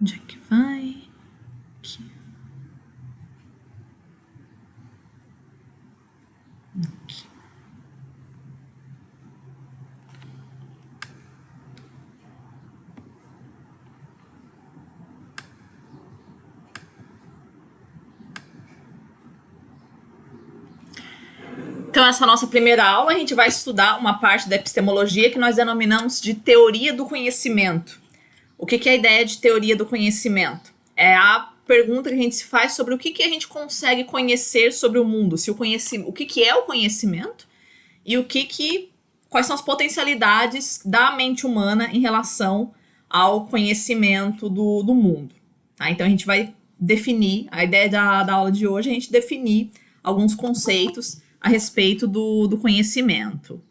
Onde é que vai? Aqui. Aqui. Então, essa nossa primeira aula, a gente vai estudar uma parte da epistemologia que nós denominamos de teoria do conhecimento. O que é a ideia de teoria do conhecimento? É a pergunta que a gente se faz sobre o que a gente consegue conhecer sobre o mundo, se o que é o conhecimento e quais são as potencialidades da mente humana em relação ao conhecimento do mundo. Tá? Então a gente vai definir, a ideia da aula de hoje é a gente definir alguns conceitos a respeito do conhecimento.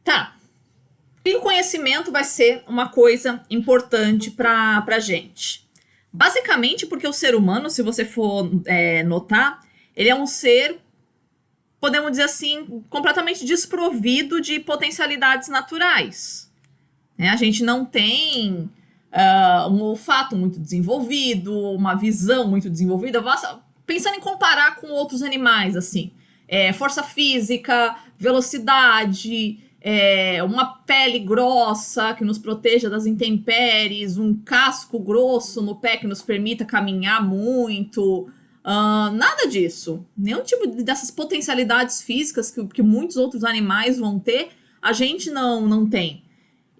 Tá. E o conhecimento vai ser uma coisa importante para a gente. Basicamente porque o ser humano, se você for notar, ele é um ser, podemos dizer assim, completamente desprovido de potencialidades naturais. A gente não tem um olfato muito desenvolvido, uma visão muito desenvolvida. Pensando em comparar com outros animais, assim, força física, velocidade, uma pele grossa que nos proteja das intempéries, um casco grosso no pé que nos permita caminhar muito. Nada disso. Nenhum tipo dessas potencialidades físicas que muitos outros animais vão ter, a gente não tem.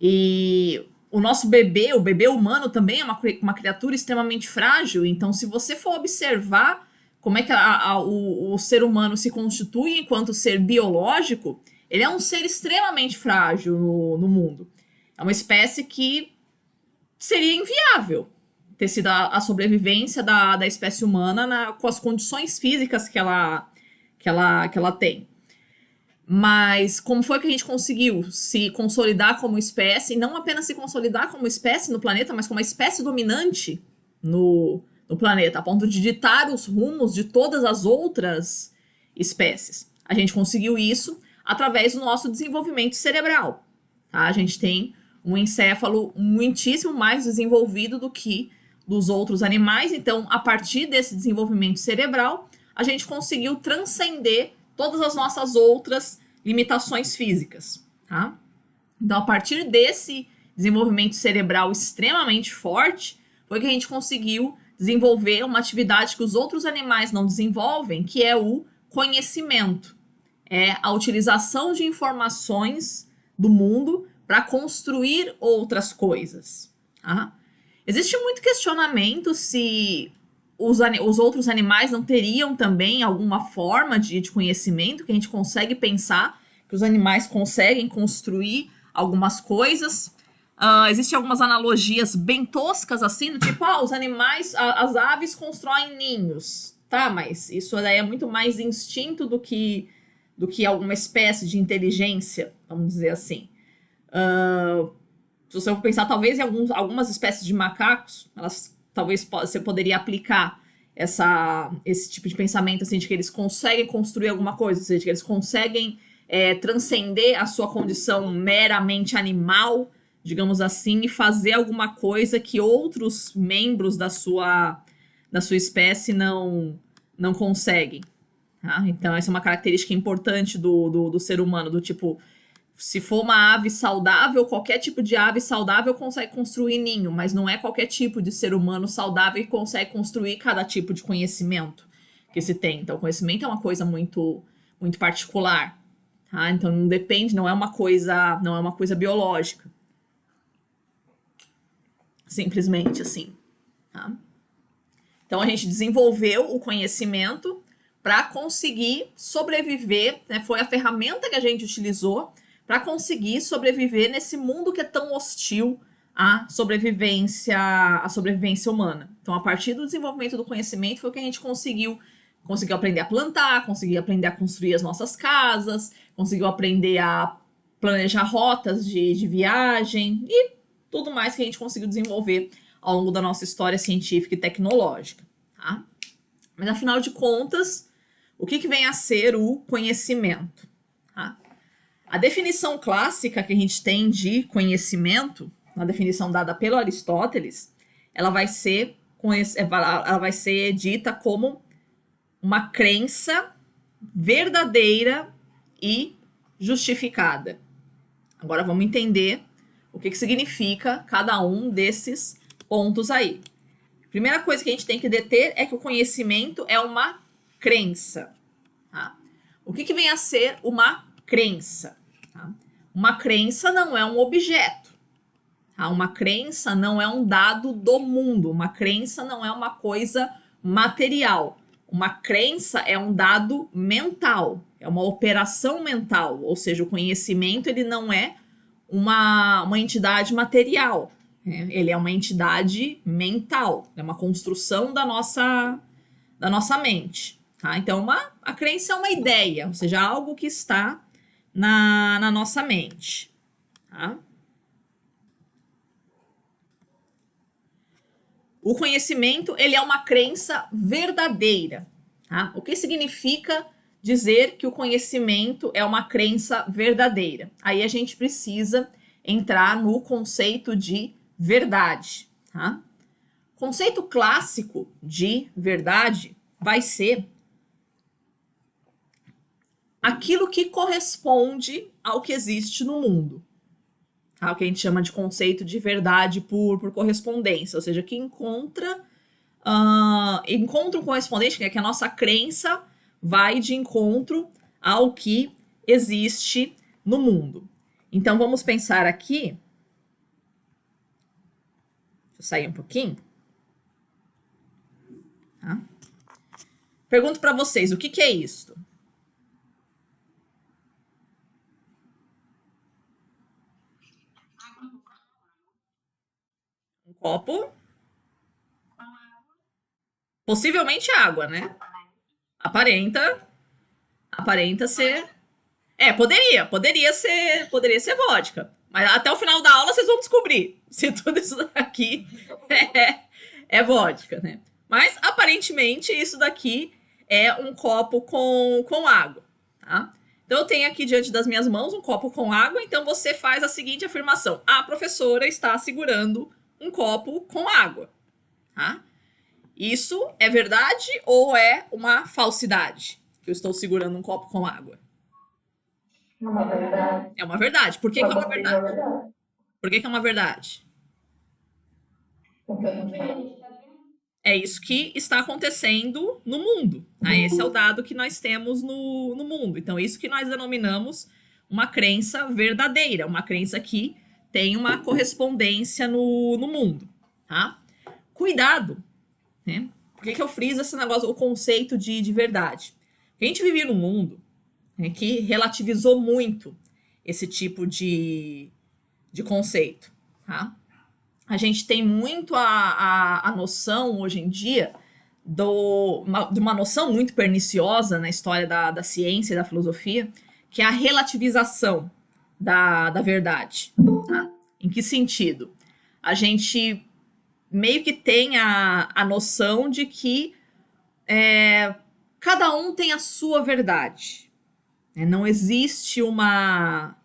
E o nosso bebê, o bebê humano também é uma criatura extremamente frágil. Então, se você for observar como é que o ser humano se constitui enquanto ser biológico, ele é um ser extremamente frágil no mundo. É uma espécie que seria inviável ter sido a sobrevivência da espécie humana com as condições físicas que ela tem. Mas como foi que a gente conseguiu se consolidar como espécie, e não apenas se consolidar como espécie no planeta, mas como uma espécie dominante no planeta, a ponto de ditar os rumos de todas as outras espécies? A gente conseguiu isso através do nosso desenvolvimento cerebral. Tá? A gente tem um encéfalo muitíssimo mais desenvolvido do que dos outros animais, então, a partir desse desenvolvimento cerebral, a gente conseguiu transcender todas as nossas outras limitações físicas, tá? Então, a partir desse desenvolvimento cerebral extremamente forte, foi que a gente conseguiu desenvolver uma atividade que os outros animais não desenvolvem, que é o conhecimento. É a utilização de informações do mundo para construir outras coisas. Tá? Existe muito questionamento se os outros animais não teriam também alguma forma de conhecimento que a gente consegue pensar que os animais conseguem construir algumas coisas. Existem algumas analogias bem toscas assim, do tipo, os animais, as aves constroem ninhos, tá? Mas isso daí é muito mais instinto do que alguma espécie de inteligência, vamos dizer assim. Se você for pensar, talvez em algumas espécies de macacos, talvez você poderia aplicar esse tipo de pensamento, assim, de que eles conseguem construir alguma coisa, ou seja, de que eles conseguem transcender a sua condição meramente animal, digamos assim, e fazer alguma coisa que outros membros da sua espécie não conseguem. Tá? Então, essa é uma característica importante do ser humano, do tipo, se for uma ave saudável, qualquer tipo de ave saudável consegue construir ninho, mas não é qualquer tipo de ser humano saudável que consegue construir cada tipo de conhecimento que se tem. Então, o conhecimento é uma coisa muito, muito particular, tá? Então, não depende, não é uma coisa biológica. Simplesmente assim, tá? Então, a gente desenvolveu o conhecimento para conseguir sobreviver, né? Foi a ferramenta que a gente utilizou para conseguir sobreviver nesse mundo que é tão hostil à sobrevivência humana. Então, a partir do desenvolvimento do conhecimento foi que a gente conseguiu aprender a plantar, conseguiu aprender a construir as nossas casas, conseguiu aprender a planejar rotas de viagem e tudo mais que a gente conseguiu desenvolver ao longo da nossa história científica e tecnológica. Tá? Mas, afinal de contas, o que vem a ser o conhecimento? Tá? A definição clássica que a gente tem de conhecimento, na definição dada pelo Aristóteles, ela vai ser dita como uma crença verdadeira e justificada. Agora vamos entender o que significa cada um desses pontos aí. Primeira coisa que a gente tem que deter é que o conhecimento é uma crença. Tá? O que vem a ser uma crença? Tá? Uma crença não é um objeto. Tá? Uma crença não é um dado do mundo. Uma crença não é uma coisa material. Uma crença é um dado mental. É uma operação mental. Ou seja, o conhecimento ele não é uma entidade material. Ele é uma entidade mental, é uma construção da nossa mente. Tá? Então, a crença é uma ideia, ou seja, algo que está na nossa mente. Tá? O conhecimento ele é uma crença verdadeira. Tá? O que significa dizer que o conhecimento é uma crença verdadeira? Aí a gente precisa entrar no conceito de verdade. Tá? Conceito clássico de verdade vai ser aquilo que corresponde ao que existe no mundo. Tá? O que a gente chama de conceito de verdade por correspondência, ou seja, que encontra um correspondente, que é que a nossa crença vai de encontro ao que existe no mundo. Então, vamos pensar aqui. Deixa eu sair um pouquinho. Tá? Pergunto para vocês, o que é isso? Um copo. Possivelmente água, né? Aparenta ser. Poderia ser vodka. Mas até o final da aula vocês vão descobrir se tudo isso daqui é vodka, né? Mas aparentemente isso daqui é um copo com água, tá? Então eu tenho aqui diante das minhas mãos um copo com água, então você faz a seguinte afirmação: a professora está segurando um copo com água, tá? Isso é verdade ou é uma falsidade? Que eu estou segurando um copo com água. É uma verdade. É uma verdade. Por que é uma verdade? Por que é uma verdade? É isso que está acontecendo no mundo. Tá? Esse é o dado que nós temos no mundo. Então, isso que nós denominamos uma crença verdadeira, uma crença que tem uma correspondência no mundo. Tá? Cuidado, né? Por que eu friso esse negócio, o conceito de verdade? Porque a gente vive num mundo, né, que relativizou muito esse tipo de conceito. Tá? A gente tem muito a noção, hoje em dia, de uma noção muito perniciosa na história da ciência e da filosofia, que é a relativização da verdade. Tá? Em que sentido? A gente meio que tem a noção de que cada um tem a sua verdade. Não existe uma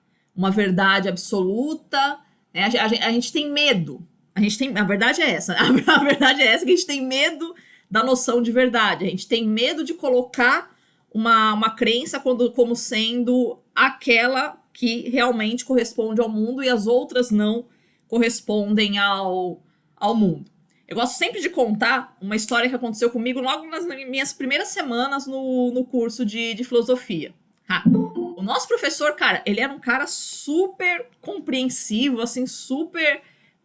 verdade absoluta. A gente tem medo. A verdade é essa. A verdade é essa, que a gente tem medo da noção de verdade. A gente tem medo de colocar uma crença como sendo aquela que realmente corresponde ao mundo e as outras não correspondem ao mundo. Eu gosto sempre de contar uma história que aconteceu comigo logo nas minhas primeiras semanas no curso de filosofia. O nosso professor, cara, ele era um cara super compreensivo, assim, super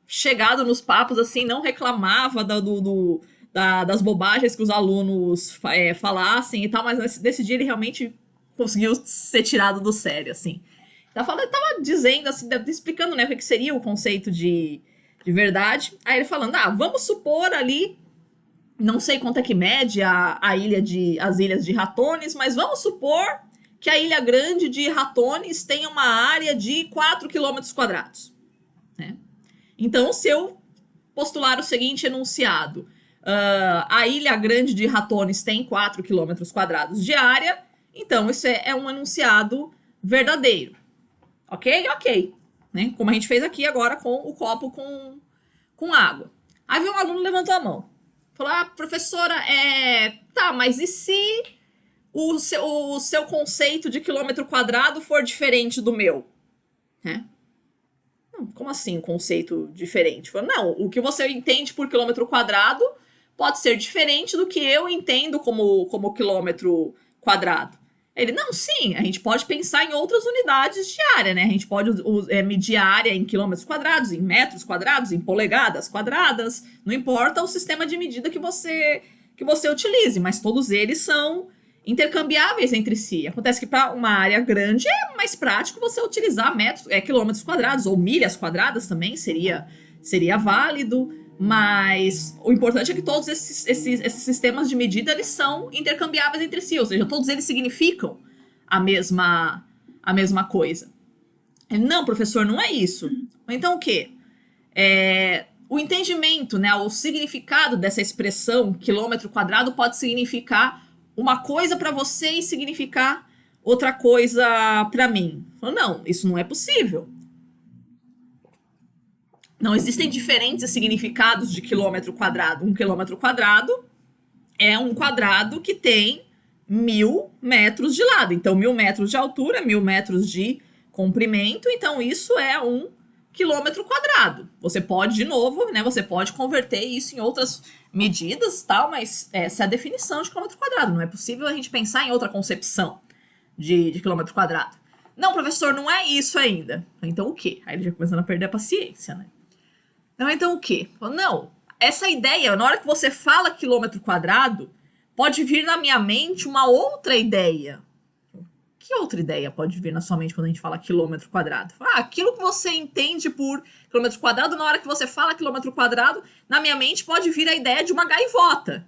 chegado nos papos, assim, não reclamava das bobagens que os alunos falassem e tal, mas nesse dia ele realmente conseguiu ser tirado do sério, assim. Tava dizendo, assim, explicando, né, o que seria o conceito de verdade. Aí ele falando, vamos supor ali, não sei quanto é que mede as ilhas de Ratones, mas vamos supor que a Ilha Grande de Ratones tem uma área de 4 km². Né? Então, se eu postular o seguinte enunciado, A Ilha Grande de Ratones tem 4 quilômetros quadrados de área, então isso é um enunciado verdadeiro. Ok? Ok. Né? Como a gente fez aqui agora com o copo com água. Aí veio um aluno levantou a mão. Falou, professora, tá, mas e se o seu conceito de quilômetro quadrado for diferente do meu? Né? Não, como assim, conceito diferente? Falou, não, o que você entende por quilômetro quadrado pode ser diferente do que eu entendo como quilômetro quadrado. Ele, não, sim, a gente pode pensar em outras unidades de área, né? A gente pode medir a área em quilômetros quadrados, em metros quadrados, em polegadas quadradas. Não importa o sistema de medida que você utilize, mas todos eles são intercambiáveis entre si. Acontece que para uma área grande é mais prático você utilizar quilômetros quadrados, ou milhas quadradas também seria válido. Mas o importante é que todos esses sistemas de medida eles são intercambiáveis entre si, ou seja, todos eles significam a mesma coisa. Não, professor, não é isso. Então o quê? O entendimento, né, o significado dessa expressão quilômetro quadrado pode significar uma coisa para você e significar outra coisa para mim. Não, isso não é possível. Não existem diferentes significados de quilômetro quadrado. Um quilômetro quadrado é um quadrado que tem 1.000 metros de lado. Então, 1.000 metros de altura, 1.000 metros de comprimento. Então, isso é um quilômetro quadrado. Você pode, de novo, né? Você pode converter isso em outras medidas, tal, mas essa é a definição de quilômetro quadrado. Não é possível a gente pensar em outra concepção de quilômetro quadrado. Não, professor, não é isso ainda. Então, o quê? Aí ele já começando a perder a paciência, né? Não, então o quê? Não, essa ideia, na hora que você fala quilômetro quadrado, pode vir na minha mente uma outra ideia. Que outra ideia pode vir na sua mente quando a gente fala quilômetro quadrado? Aquilo que você entende por quilômetro quadrado, na hora que você fala quilômetro quadrado, na minha mente pode vir a ideia de uma gaivota.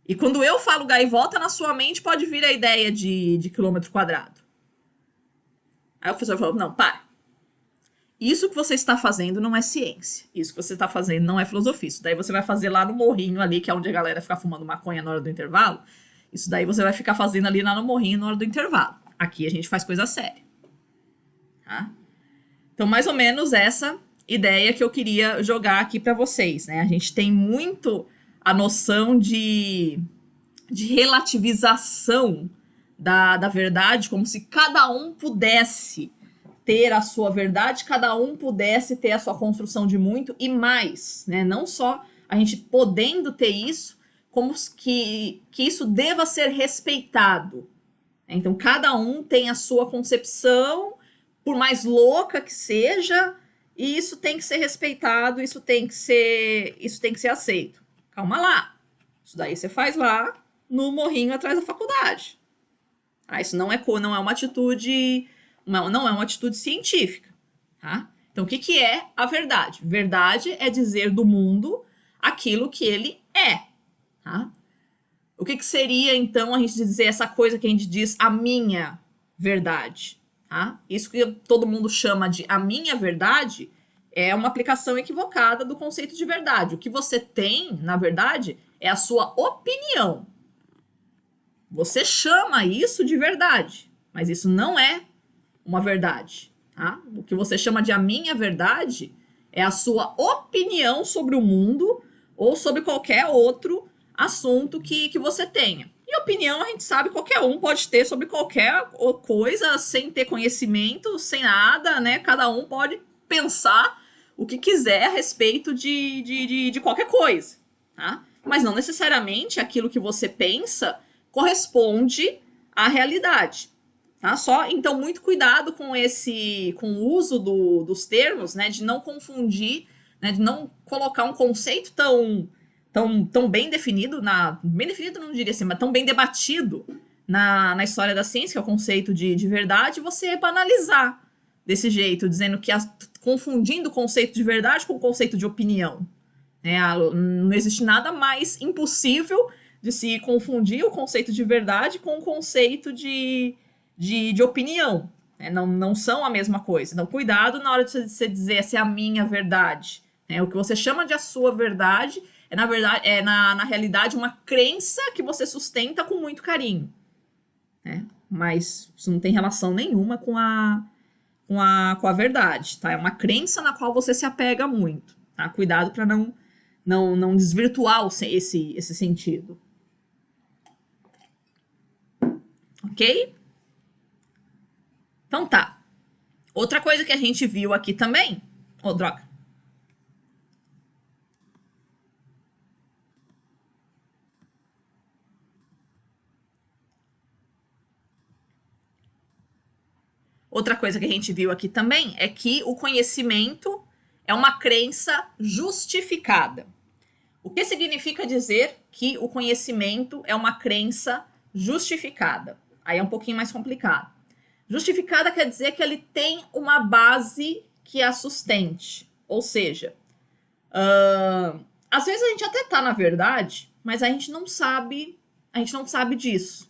E quando eu falo gaivota, na sua mente pode vir a ideia de quilômetro quadrado. Aí o professor falou, não, para. Isso que você está fazendo não é ciência. Isso que você está fazendo não é filosofia. Isso daí você vai fazer lá no morrinho ali, que é onde a galera fica fumando maconha na hora do intervalo. Isso daí você vai ficar fazendo ali lá no morrinho na hora do intervalo. Aqui a gente faz coisa séria. Tá? Então, mais ou menos essa ideia que eu queria jogar aqui para vocês, né? A gente tem muito a noção de relativização da verdade, como se cada um pudesse ter a sua verdade, cada um pudesse ter a sua construção de muito e mais, né? Não só a gente podendo ter isso, como que isso deva ser respeitado. Então, cada um tem a sua concepção, por mais louca que seja, e isso tem que ser respeitado, isso tem que ser aceito. Calma lá. Isso daí você faz lá no morrinho atrás da faculdade. Isso não é uma atitude... Não é uma atitude científica, tá? Então, o que é a verdade? Verdade é dizer do mundo aquilo que ele é, tá? O que seria, então, a gente dizer essa coisa que a gente diz a minha verdade, tá? Isso que todo mundo chama de a minha verdade é uma aplicação equivocada do conceito de verdade. O que você tem, na verdade, é a sua opinião. Você chama isso de verdade, mas isso não é uma verdade, tá? O que você chama de a minha verdade é a sua opinião sobre o mundo ou sobre qualquer outro assunto que você tenha. E opinião a gente sabe, qualquer um pode ter sobre qualquer coisa, sem ter conhecimento, sem nada, né? Cada um pode pensar o que quiser a respeito de qualquer coisa, tá? Mas não necessariamente aquilo que você pensa corresponde à realidade. Tá? Então, muito cuidado com o uso dos termos, né? De não confundir, né? De não colocar um conceito tão bem definido, bem definido não diria assim, mas tão bem debatido na história da ciência, que é o conceito de verdade, você banalizar desse jeito, dizendo que confundindo o conceito de verdade com o conceito de opinião. Não existe nada mais impossível de se confundir o conceito de verdade com o conceito de opinião, né? Não são a mesma coisa. Então, cuidado na hora de você dizer essa é a minha verdade. O que você chama de a sua verdade na verdade, na realidade, uma crença que você sustenta com muito carinho, né? Mas isso não tem relação nenhuma com a verdade, tá? É uma crença na qual você se apega muito, tá? Cuidado para não desvirtuar esse sentido. Ok? Então tá. Outra coisa que a gente viu aqui também... Oh, droga. Outra coisa que a gente viu aqui também é que o conhecimento é uma crença justificada. O que significa dizer que o conhecimento é uma crença justificada? Aí é um pouquinho mais complicado. Justificada quer dizer que ele tem uma base que a sustente. Ou seja, às vezes a gente até tá na verdade, mas a gente não sabe disso.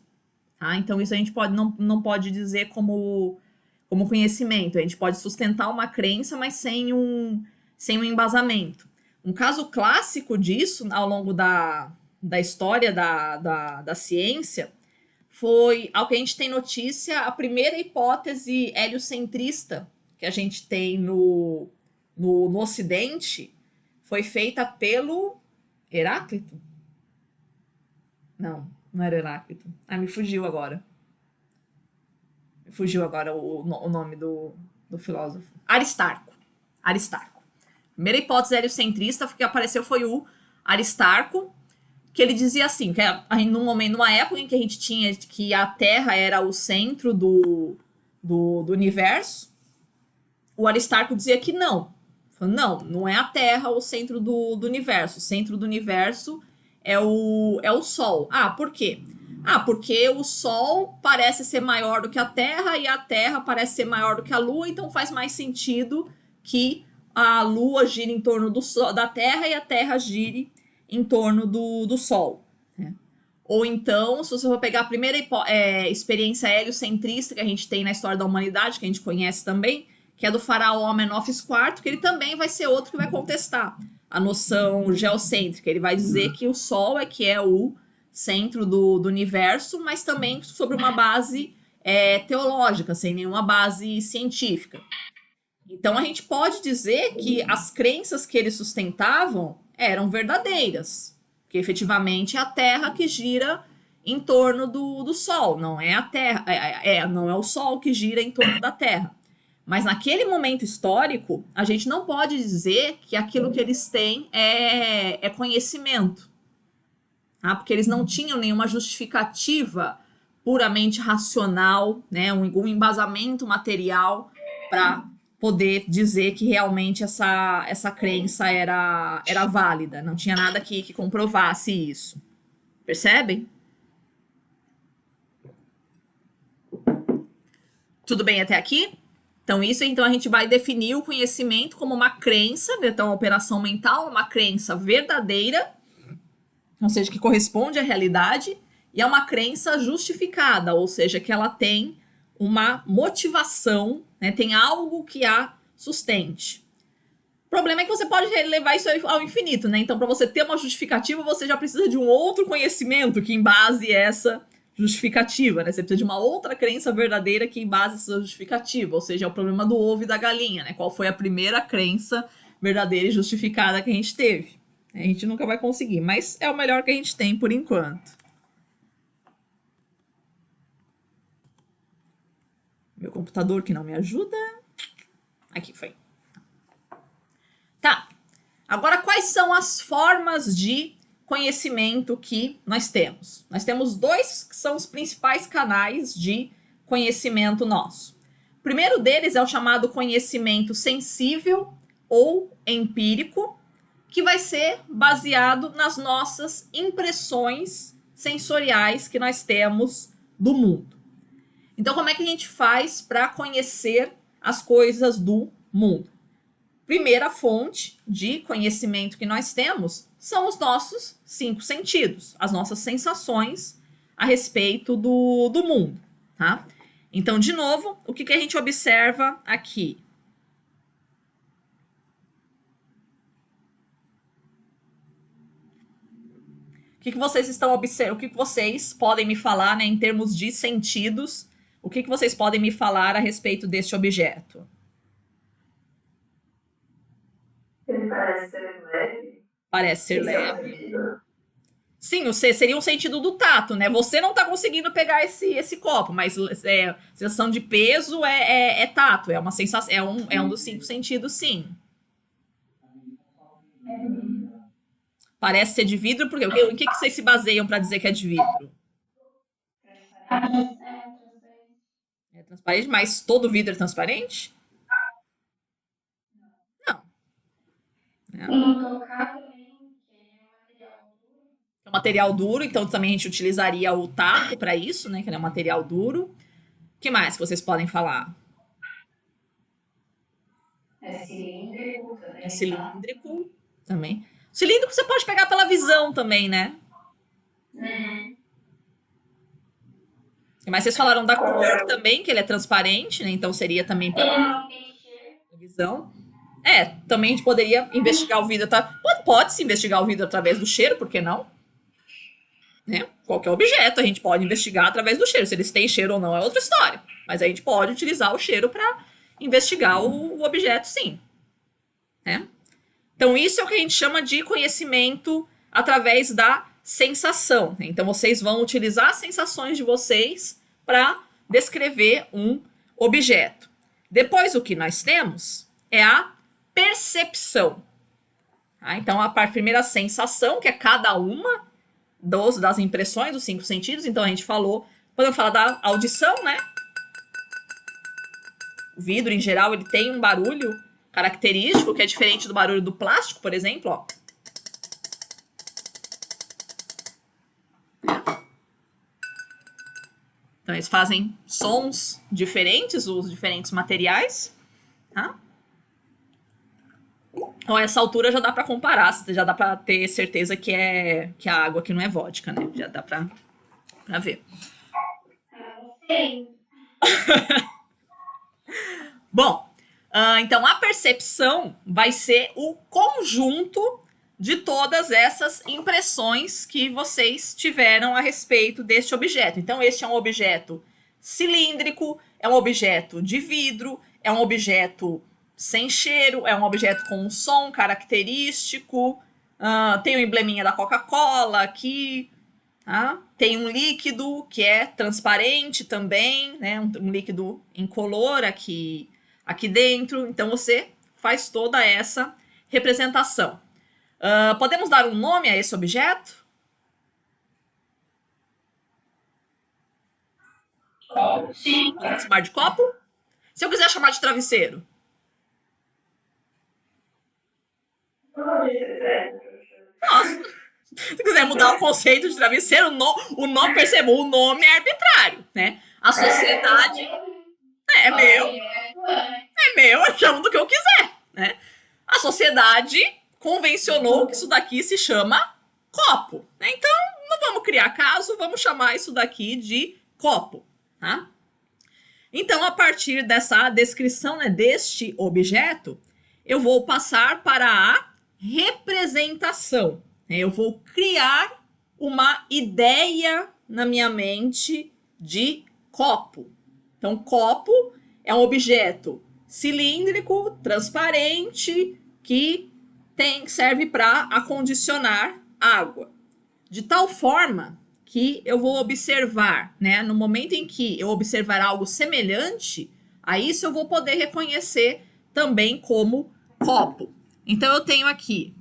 Tá? Então isso a gente não pode dizer como conhecimento. A gente pode sustentar uma crença, mas sem um embasamento. Um caso clássico disso, ao longo da história da ciência, foi, ao que a gente tem notícia, a primeira hipótese heliocentrista que a gente tem no Ocidente foi feita pelo Heráclito? Não era Heráclito. Me fugiu agora. Fugiu agora o nome do filósofo. Aristarco. Primeira hipótese heliocentrista que apareceu foi o Aristarco, que ele dizia assim, que numa época em que a gente tinha que a Terra era o centro do universo, o Aristarco dizia que não. Não é a Terra o centro do universo. O centro do universo é o Sol. Por quê? Porque o Sol parece ser maior do que a Terra e a Terra parece ser maior do que a Lua, então faz mais sentido que a Lua gire em torno da Terra e a Terra gire em torno do Sol. Né? Ou então, se você for pegar a primeira experiência heliocentrista que a gente tem na história da humanidade, que a gente conhece também, que é do faraó Amenófis IV, que ele também vai ser outro que vai contestar a noção geocêntrica. Ele vai dizer que o Sol é o centro do universo, mas também sobre uma base teológica, sem nenhuma base científica. Então a gente pode dizer que as crenças que eles sustentavam eram verdadeiras, que efetivamente é a Terra que gira em torno do Sol, não é a Terra, não é o Sol que gira em torno da Terra. Mas naquele momento histórico, a gente não pode dizer que aquilo que eles têm é conhecimento. Tá? Porque eles não tinham nenhuma justificativa puramente racional, né? um embasamento material para poder dizer que realmente essa crença era válida. Não tinha nada que comprovasse isso. Percebem? Tudo bem até aqui? Então a gente vai definir o conhecimento como uma crença, então a operação mental é uma crença verdadeira, ou seja, que corresponde à realidade, e é uma crença justificada, ou seja, que ela tem uma motivação, né, tem algo que a sustente. O problema é que você pode levar isso ao infinito, né? Então, para você ter uma justificativa, você já precisa de um outro conhecimento que embase essa justificativa, né? Você precisa de uma outra crença verdadeira que embase essa justificativa, ou seja, é o problema do ovo e da galinha, né? Qual foi a primeira crença verdadeira e justificada que a gente teve? A gente nunca vai conseguir, mas é o melhor que a gente tem por enquanto. Meu computador que não me ajuda. Aqui foi. Tá. Agora, quais são as formas de conhecimento que nós temos? Nós temos dois que são os principais canais de conhecimento nosso. O primeiro deles é o chamado conhecimento sensível ou empírico, que vai ser baseado nas nossas impressões sensoriais que nós temos do mundo. Então, como é que a gente faz para conhecer as coisas do mundo? Primeira fonte de conhecimento que nós temos são os nossos 5 sentidos, as nossas sensações a respeito do mundo, tá? Então, de novo, o que a gente observa aqui? que vocês estão observando? O que vocês podem me falar, né, em termos de sentidos? O que vocês podem me falar a respeito deste objeto? Ele parece ser leve. Parece ser Esse é o leve. sentido. Sim, seria um sentido do tato, né? Você não tá conseguindo pegar esse copo, mas sensação de peso é tato, é uma sensação, é um dos 5 sentidos, sim. Parece ser de vidro, porque em que vocês se baseiam para dizer que é de vidro? É transparente, mas todo vidro é transparente? Não. É um material duro, então também a gente utilizaria o tato para isso, né? Que ele é um material duro. O que mais que vocês podem falar? É cilíndrico também. É cilíndrico também. Cilíndrico você pode pegar pela visão também, né? Mas vocês falaram da cor também, que ele é transparente, né? Então seria também pela visão. Também a gente poderia investigar o vidro. Pode-se investigar o vidro através do cheiro, por que não? Né? Qualquer objeto a gente pode investigar através do cheiro. Se eles têm cheiro ou não é outra história. Mas a gente pode utilizar o cheiro para investigar o objeto, sim. Né? Então, isso é o que a gente chama de conhecimento através da sensação. Então, vocês vão utilizar as sensações de vocês para descrever um objeto. Depois, o que nós temos é a percepção. Tá? Então, a primeira sensação, que é cada uma das impressões dos 5 sentidos. Então, a gente podemos falar da audição, né? O vidro, em geral, ele tem um barulho característico, que é diferente do barulho do plástico, por exemplo, ó. Então, eles fazem sons diferentes, os diferentes materiais, tá? Então, a essa altura já dá para comparar, já dá para ter certeza que a água aqui não é vodka, né? Já dá para ver. Bom, então a percepção vai ser o conjunto de todas essas impressões que vocês tiveram a respeito deste objeto. Então, este é um objeto cilíndrico, é um objeto de vidro, é um objeto sem cheiro, é um objeto com um som característico, tem o embleminha da Coca-Cola aqui, tá? Tem um líquido que é transparente também, né? Um líquido incolor aqui dentro. Então, você faz toda essa representação. Podemos dar um nome a esse objeto? Sim. Podemos chamar de copo? Se eu quiser chamar de travesseiro? Nossa, se quiser mudar o conceito de travesseiro, o nome, perceba, o nome é arbitrário, né? A sociedade é meu, eu chamo do que eu quiser, né? A sociedade convencionou que isso daqui se chama copo, né? Então, não vamos criar caso, vamos chamar isso daqui de copo, tá? Então, a partir dessa descrição, né, deste objeto, eu vou passar para a representação. Eu vou criar uma ideia na minha mente de copo. Então, copo é um objeto cilíndrico, transparente, que serve para acondicionar água. De tal forma que eu vou observar, né? No momento em que eu observar algo semelhante a isso, eu vou poder reconhecer também como copo. Então, eu tenho aqui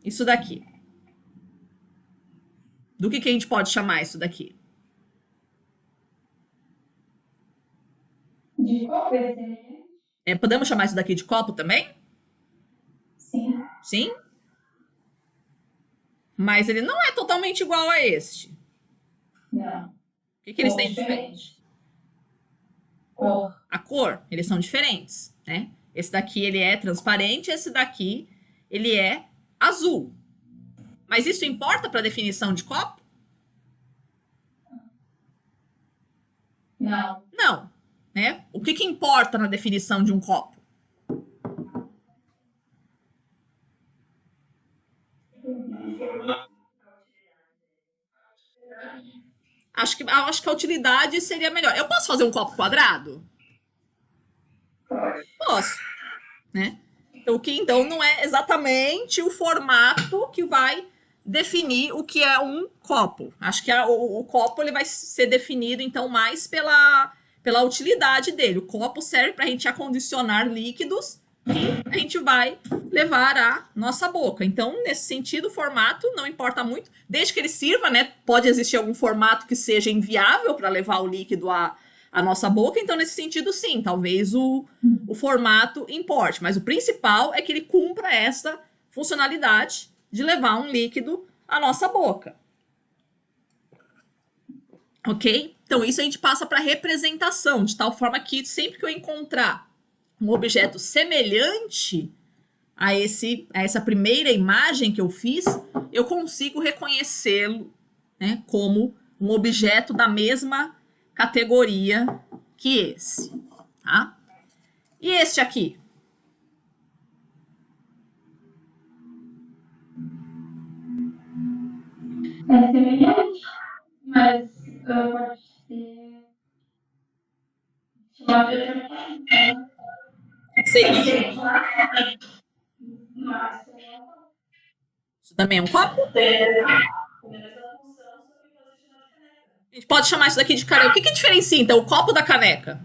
isso daqui. Do que a gente pode chamar isso daqui? De copo, Podemos chamar isso daqui de copo também? sim. Sim? Mas ele não é totalmente igual a este. Não. O que eles têm de diferente? Cor. A cor, eles são diferentes, né? Esse daqui, ele é transparente, esse daqui, ele é azul. Mas isso importa para a definição de copo? Não. Não, né? O que importa na definição de um copo? Acho que a utilidade seria melhor. Eu posso fazer um copo quadrado? Pode. Posso, né? Então, o que então não é exatamente o formato que vai definir o que é um copo. Acho que o copo ele vai ser definido então mais pela utilidade dele. O copo serve para a gente acondicionar líquidos que a gente vai levar à nossa boca. Então, nesse sentido, o formato não importa muito, desde que ele sirva, né? Pode existir algum formato que seja inviável para levar o líquido à nossa boca. Então, nesse sentido, sim, talvez o formato importe. Mas o principal é que ele cumpra essa funcionalidade de levar um líquido à nossa boca. Ok? Então, isso a gente passa para representação, de tal forma que sempre que eu encontrar um objeto semelhante a essa primeira imagem que eu fiz, eu consigo reconhecê-lo, né, como um objeto da mesma categoria que esse. Tá? E este aqui? É semelhante, mas pode ser chamado de outra forma. Seria. Mas Isso também é um copo? A gente pode chamar isso daqui de caneca. O que diferencia, então, o copo da caneca?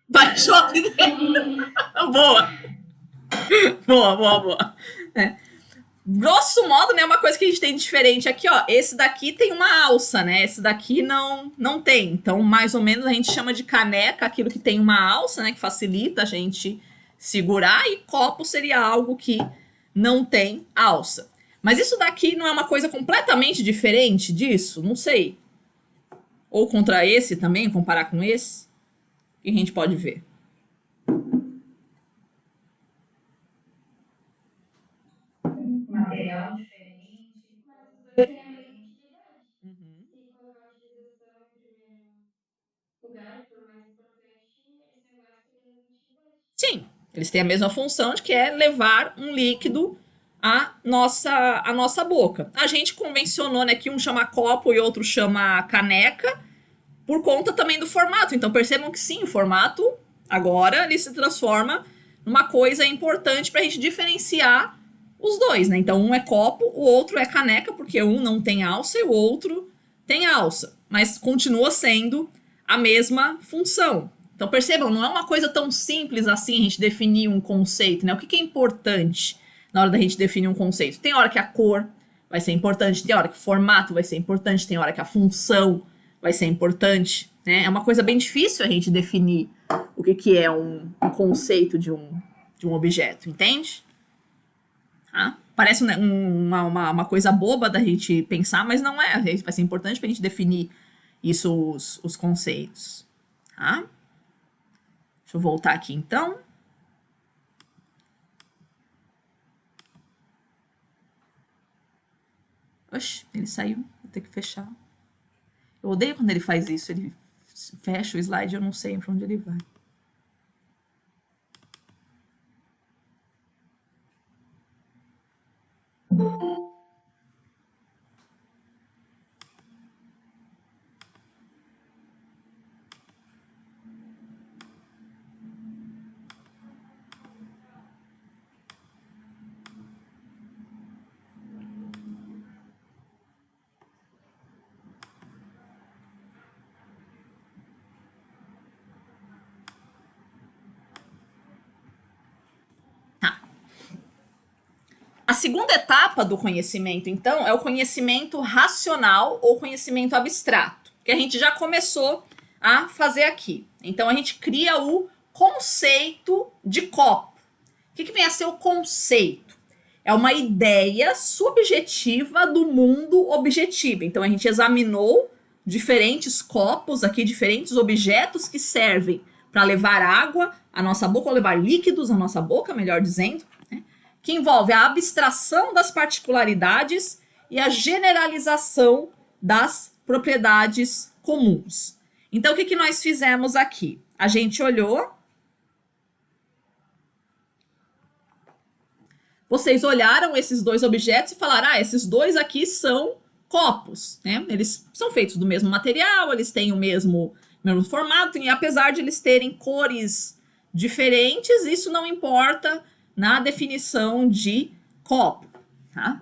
Vai, shopping. Boa. Boa. É. Grosso modo, né, uma coisa que a gente tem diferente aqui, ó, esse daqui tem uma alça, né, esse daqui não tem, então mais ou menos a gente chama de caneca aquilo que tem uma alça, né, que facilita a gente segurar, e copo seria algo que não tem alça. Mas isso daqui não é uma coisa completamente diferente disso? Não sei. Ou contra esse também, comparar com esse? O que a gente pode ver? material diferente. Mas os dois têm a mesma utilidade. Se colocar a utilização em primeiro lugar, for mais importante, eles têm mais que a mesma utilidade. Sim, eles têm a mesma função de que é levar um líquido à nossa boca. A gente convencionou, né, que um chama copo e outro chama caneca, por conta também do formato. Então percebam que sim, o formato agora ele se transforma numa coisa importante para a gente diferenciar os dois, né? Então um é copo, o outro é caneca, porque um não tem alça e o outro tem alça, mas continua sendo a mesma função. Então percebam, não é uma coisa tão simples assim a gente definir um conceito, né? O que é importante na hora da gente definir um conceito? Tem hora que a cor vai ser importante, tem hora que o formato vai ser importante, tem hora que a função vai ser importante, né? É uma coisa bem difícil a gente definir o que é um conceito de um objeto, entende? Tá? Parece uma coisa boba da gente pensar, mas não é. Vai ser importante para a gente definir isso, os conceitos. Tá? Deixa eu voltar aqui então. Oxe, ele saiu. Vou ter que fechar. Eu odeio quando ele faz isso. Ele fecha o slide e eu não sei para onde ele vai. A segunda etapa do conhecimento, então, é o conhecimento racional ou conhecimento abstrato, que a gente já começou a fazer aqui. Então, a gente cria o conceito de copo. O que vem a ser o conceito? É uma ideia subjetiva do mundo objetivo. Então, a gente examinou diferentes copos aqui, diferentes objetos que servem para levar água à nossa boca, ou levar líquidos à nossa boca, melhor dizendo, que envolve a abstração das particularidades e a generalização das propriedades comuns. Então, o que nós fizemos aqui? A gente olhou. vocês olharam esses dois objetos e falaram, esses dois aqui são copos, né? Eles são feitos do mesmo material, eles têm o mesmo formato, e apesar de eles terem cores diferentes, isso não importa na definição de copo, tá?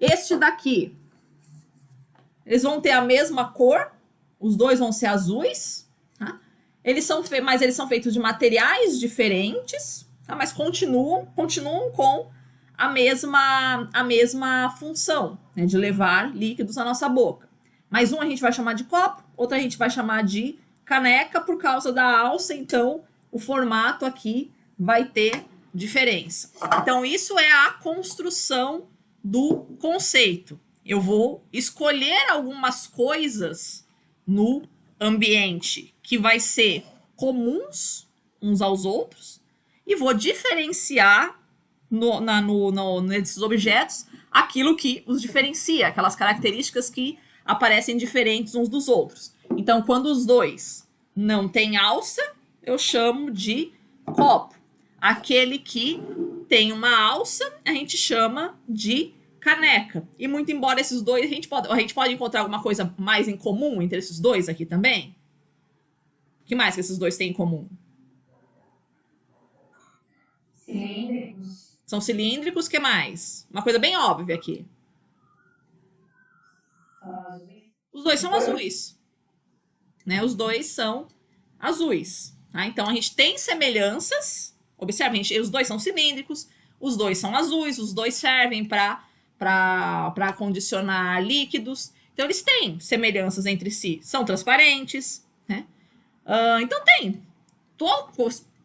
Este daqui, eles vão ter a mesma cor, os dois vão ser azuis, tá? Mas eles são feitos de materiais diferentes, tá? Mas continuam com a mesma função, né, de levar líquidos à nossa boca. Mas um a gente vai chamar de copo, outro a gente vai chamar de caneca por causa da alça, então o formato aqui vai ter diferença. Então isso é a construção do conceito. Eu vou escolher algumas coisas no ambiente que vai ser comuns uns aos outros e vou diferenciar nesses objetos aquilo que os diferencia, aquelas características que aparecem diferentes uns dos outros. Então, quando os dois não têm alça, eu chamo de copo. Aquele que tem uma alça, a gente chama de caneca. E muito embora esses dois, a gente pode encontrar alguma coisa mais em comum entre esses dois aqui também? O que mais que esses dois têm em comum? Cilíndricos. São cilíndricos, o que mais? Uma coisa bem óbvia aqui. Os dois são azuis. Né? Os dois são azuis. Tá? Então, a gente tem semelhanças. Observe, os dois são cilíndricos, os dois são azuis, os dois servem para condicionar líquidos. Então, eles têm semelhanças entre si. São transparentes. Né? Então, tem.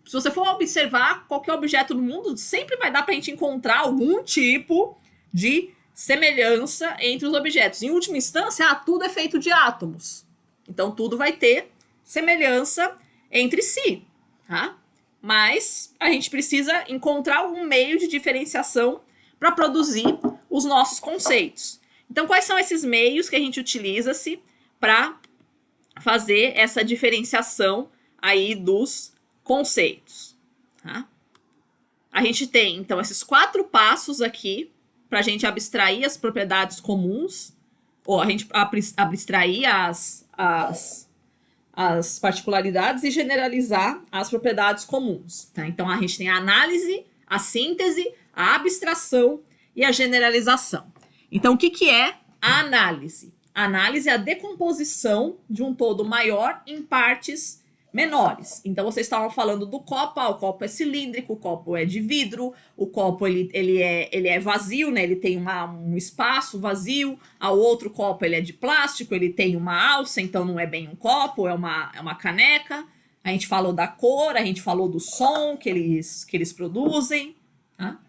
Se você for observar qualquer objeto no mundo, sempre vai dar para a gente encontrar algum tipo de semelhança entre os objetos. Em última instância, tudo é feito de átomos. Então, tudo vai ter semelhança entre si. Tá? Mas a gente precisa encontrar algum meio de diferenciação para produzir os nossos conceitos. Então, quais são esses meios que a gente utiliza-se para fazer essa diferenciação aí dos conceitos? Tá? A gente tem, então, esses 4 passos aqui para a gente abstrair as propriedades comuns, ou a gente abstrair as particularidades e generalizar as propriedades comuns. Tá? Então, a gente tem a análise, a síntese, a abstração e a generalização. Então, o que é a análise? A análise é a decomposição de um todo maior em partes menores. Então, vocês estavam falando do copo, o copo é cilíndrico, o copo é de vidro, o copo ele é vazio, né? Ele tem um espaço vazio, o outro copo ele é de plástico, ele tem uma alça, então não é bem um copo, é uma caneca. A gente falou da cor, a gente falou do som que eles produzem. Tá?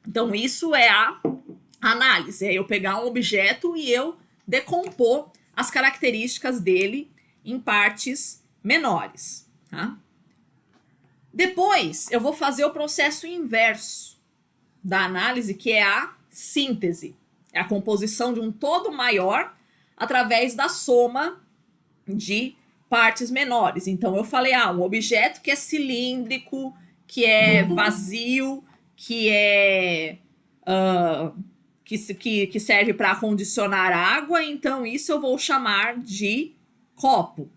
Então, isso é a análise, é eu pegar um objeto e eu decompor as características dele em partes menores. Tá? Depois, eu vou fazer o processo inverso da análise, que é a síntese. É a composição de um todo maior através da soma de partes menores. Então, eu falei, um objeto que é cilíndrico, que é vazio, que que serve para condicionar água, então isso eu vou chamar de copo.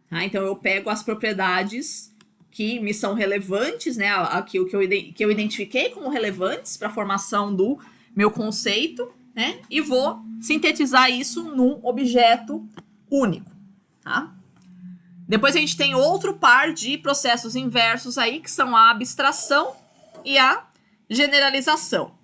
Tá? Então, eu pego as propriedades que me são relevantes, né? Aqui, que eu identifiquei como relevantes para a formação do meu conceito, né? E vou sintetizar isso num objeto único. Tá? Depois a gente tem outro par de processos inversos aí, que são a abstração e a generalização.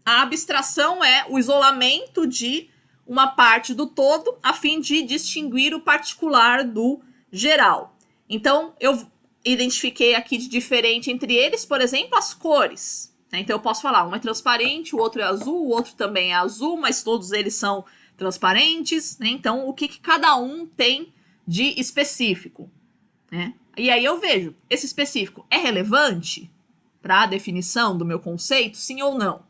A abstração é o isolamento de uma parte do todo a fim de distinguir o particular do geral. Então, eu identifiquei aqui de diferente entre eles, por exemplo, as cores. Né? Então, eu posso falar, um é transparente, o outro é azul, o outro também é azul, mas todos eles são transparentes. Né? Então, o que cada um tem de específico? Né? E aí eu vejo, esse específico é relevante para a definição do meu conceito, sim ou não?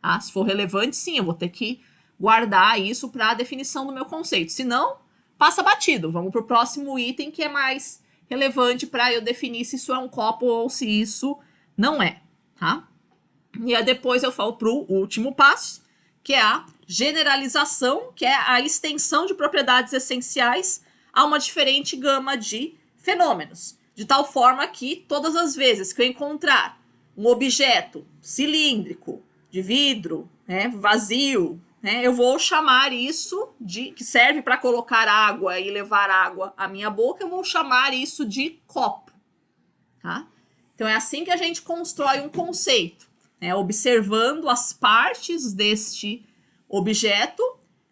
Ah, se for relevante, sim, eu vou ter que guardar isso para a definição do meu conceito. Se não, passa batido. Vamos para o próximo item que é mais relevante para eu definir se isso é um copo ou se isso não é. Tá? E aí depois eu falo para o último passo, que é a generalização, que é a extensão de propriedades essenciais a uma diferente gama de fenômenos. De tal forma que todas as vezes que eu encontrar um objeto cilíndrico, de vidro, né, vazio, né, eu vou chamar isso de, que serve para colocar água e levar água à minha boca, eu vou chamar isso de copo. Tá? Então é assim que a gente constrói um conceito, né, observando as partes deste objeto,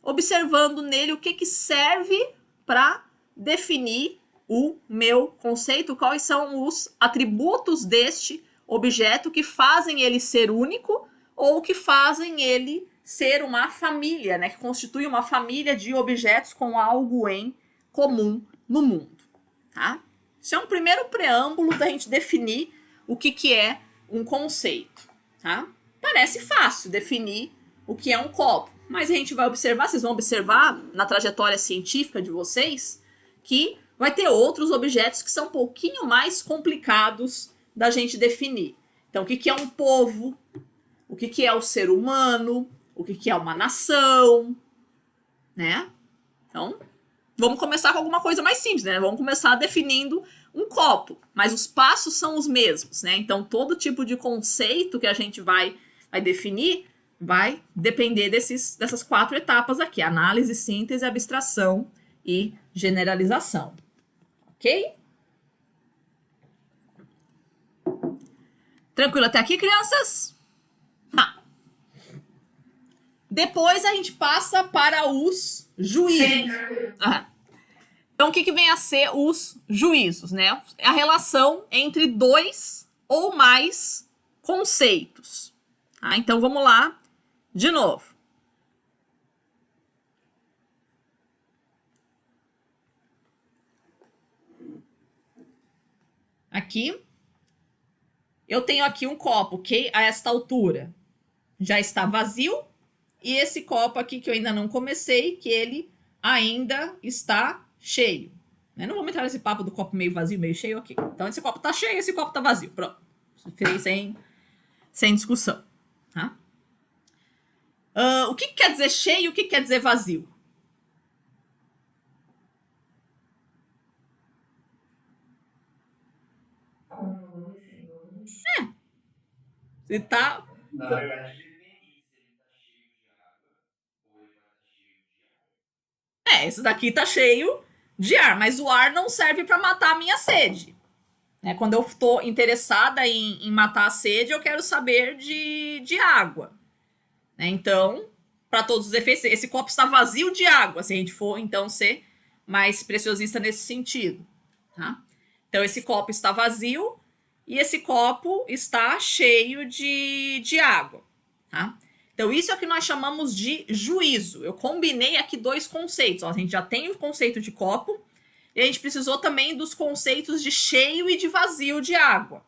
observando nele o que serve para definir o meu conceito, quais são os atributos deste objeto que fazem ele ser único ou que fazem ele ser uma família, né, que constitui uma família de objetos com algo em comum no mundo. Tá? Isso é um primeiro preâmbulo da gente definir o que é um conceito. Tá? Parece fácil definir o que é um copo, mas a gente vai observar, vocês vão observar na trajetória científica de vocês, que vai ter outros objetos que são um pouquinho mais complicados da gente definir. Então, o que é um povo? O que é o ser humano? O que é uma nação? Né? Então, vamos começar com alguma coisa mais simples, né? Vamos começar definindo um copo, mas os passos são os mesmos, né? Então, todo tipo de conceito que a gente vai definir vai depender dessas 4 etapas aqui: análise, síntese, abstração e generalização. Ok? Tranquilo até aqui, crianças? Depois a gente passa para os juízos. Então, o que vem a ser os juízos, né? É a relação entre 2 ou mais conceitos. Tá? Então, vamos lá de novo. Aqui, eu tenho aqui um copo que a esta altura já está vazio, e esse copo aqui que eu ainda não comecei, que ele ainda está cheio. Eu não vou entrar nesse papo do copo meio vazio, meio cheio aqui. Então, esse copo está cheio, esse copo está vazio. Pronto. Fiquei sem discussão. Tá? O que quer dizer cheio e o que quer dizer vazio? Se tá... Na verdade, esse daqui tá cheio de ar, mas o ar não serve para matar a minha sede. Quando eu estou interessada em matar a sede, eu quero saber de água. Então, para todos os efeitos, esse copo está vazio de água, se a gente for, então, ser mais preciosista nesse sentido. Tá? Então, esse copo está vazio e esse copo está cheio de água. Tá? Então, isso é o que nós chamamos de juízo. Eu combinei aqui 2 conceitos. Ó, a gente já tem o conceito de copo e a gente precisou também dos conceitos de cheio e de vazio de água.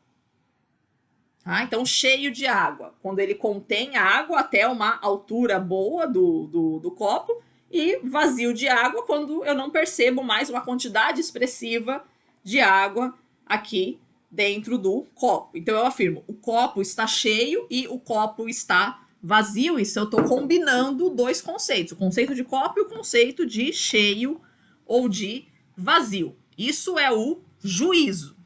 Tá? Então, cheio de água, quando ele contém água até uma altura boa do copo, e vazio de água, quando eu não percebo mais uma quantidade expressiva de água aqui dentro do copo. Então, eu afirmo, o copo está cheio e o copo está vazio. Isso eu estou combinando 2 conceitos, o conceito de copo e o conceito de cheio ou de vazio. Isso é o juízo.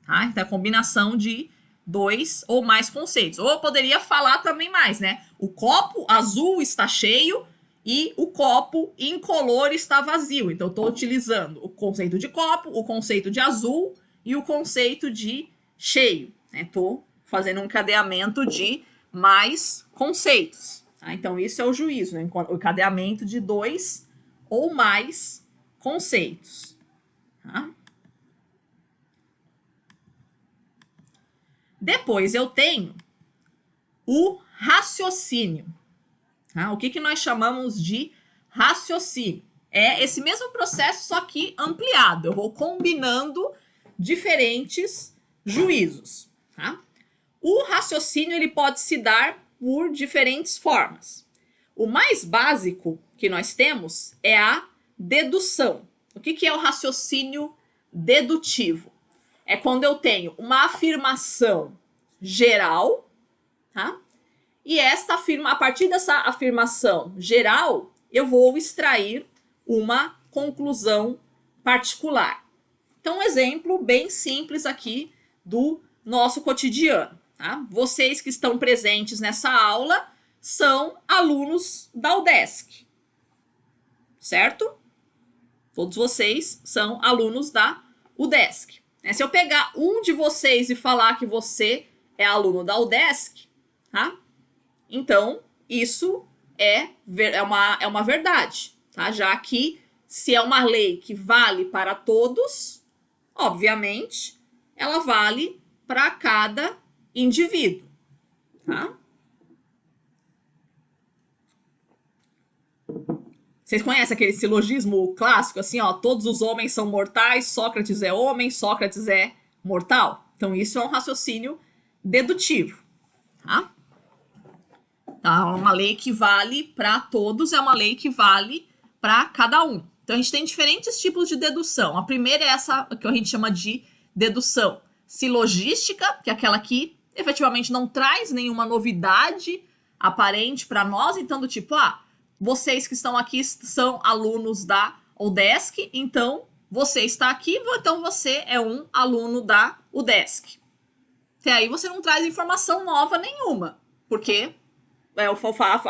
Tá? Então, a combinação de 2 ou mais conceitos. Ou eu poderia falar também mais, né? O copo azul está cheio e o copo incolor está vazio. Então, eu estou utilizando o conceito de copo, o conceito de azul e o conceito de cheio. Estou fazendo um encadeamento de mais conceitos. Tá? Então, isso é o juízo, né? O encadeamento de 2 ou mais conceitos. Tá? Depois eu tenho o raciocínio. Tá? O que nós chamamos de raciocínio? É esse mesmo processo, só que ampliado. Eu vou combinando diferentes juízos. Tá? O raciocínio ele pode se dar por diferentes formas. O mais básico que nós temos é a dedução. O que é o raciocínio dedutivo? É quando eu tenho uma afirmação geral tá? E a partir dessa afirmação geral, eu vou extrair uma conclusão particular. Então, um exemplo bem simples aqui do nosso cotidiano, tá? Vocês que estão presentes nessa aula são alunos da UDESC, certo? Todos vocês são alunos da UDESC. Se eu pegar um de vocês e falar que você é aluno da UDESC, tá? Então, isso é uma verdade, tá? Já que se é uma lei que vale para todos, obviamente, ela vale para cada indivíduo, tá? Vocês conhecem aquele silogismo clássico, assim, ó, todos os homens são mortais, Sócrates é homem, Sócrates é mortal? Então, isso é um raciocínio dedutivo, tá? Tá, uma lei que vale para todos é uma lei que vale para cada um. Então, a gente tem diferentes tipos de dedução. A primeira é essa que a gente chama de dedução silogística, que é aquela que efetivamente não traz nenhuma novidade aparente para nós. Então, do tipo, vocês que estão aqui são alunos da UDESC, então você está aqui, então você é um aluno da UDESC. Até aí você não traz informação nova nenhuma, porque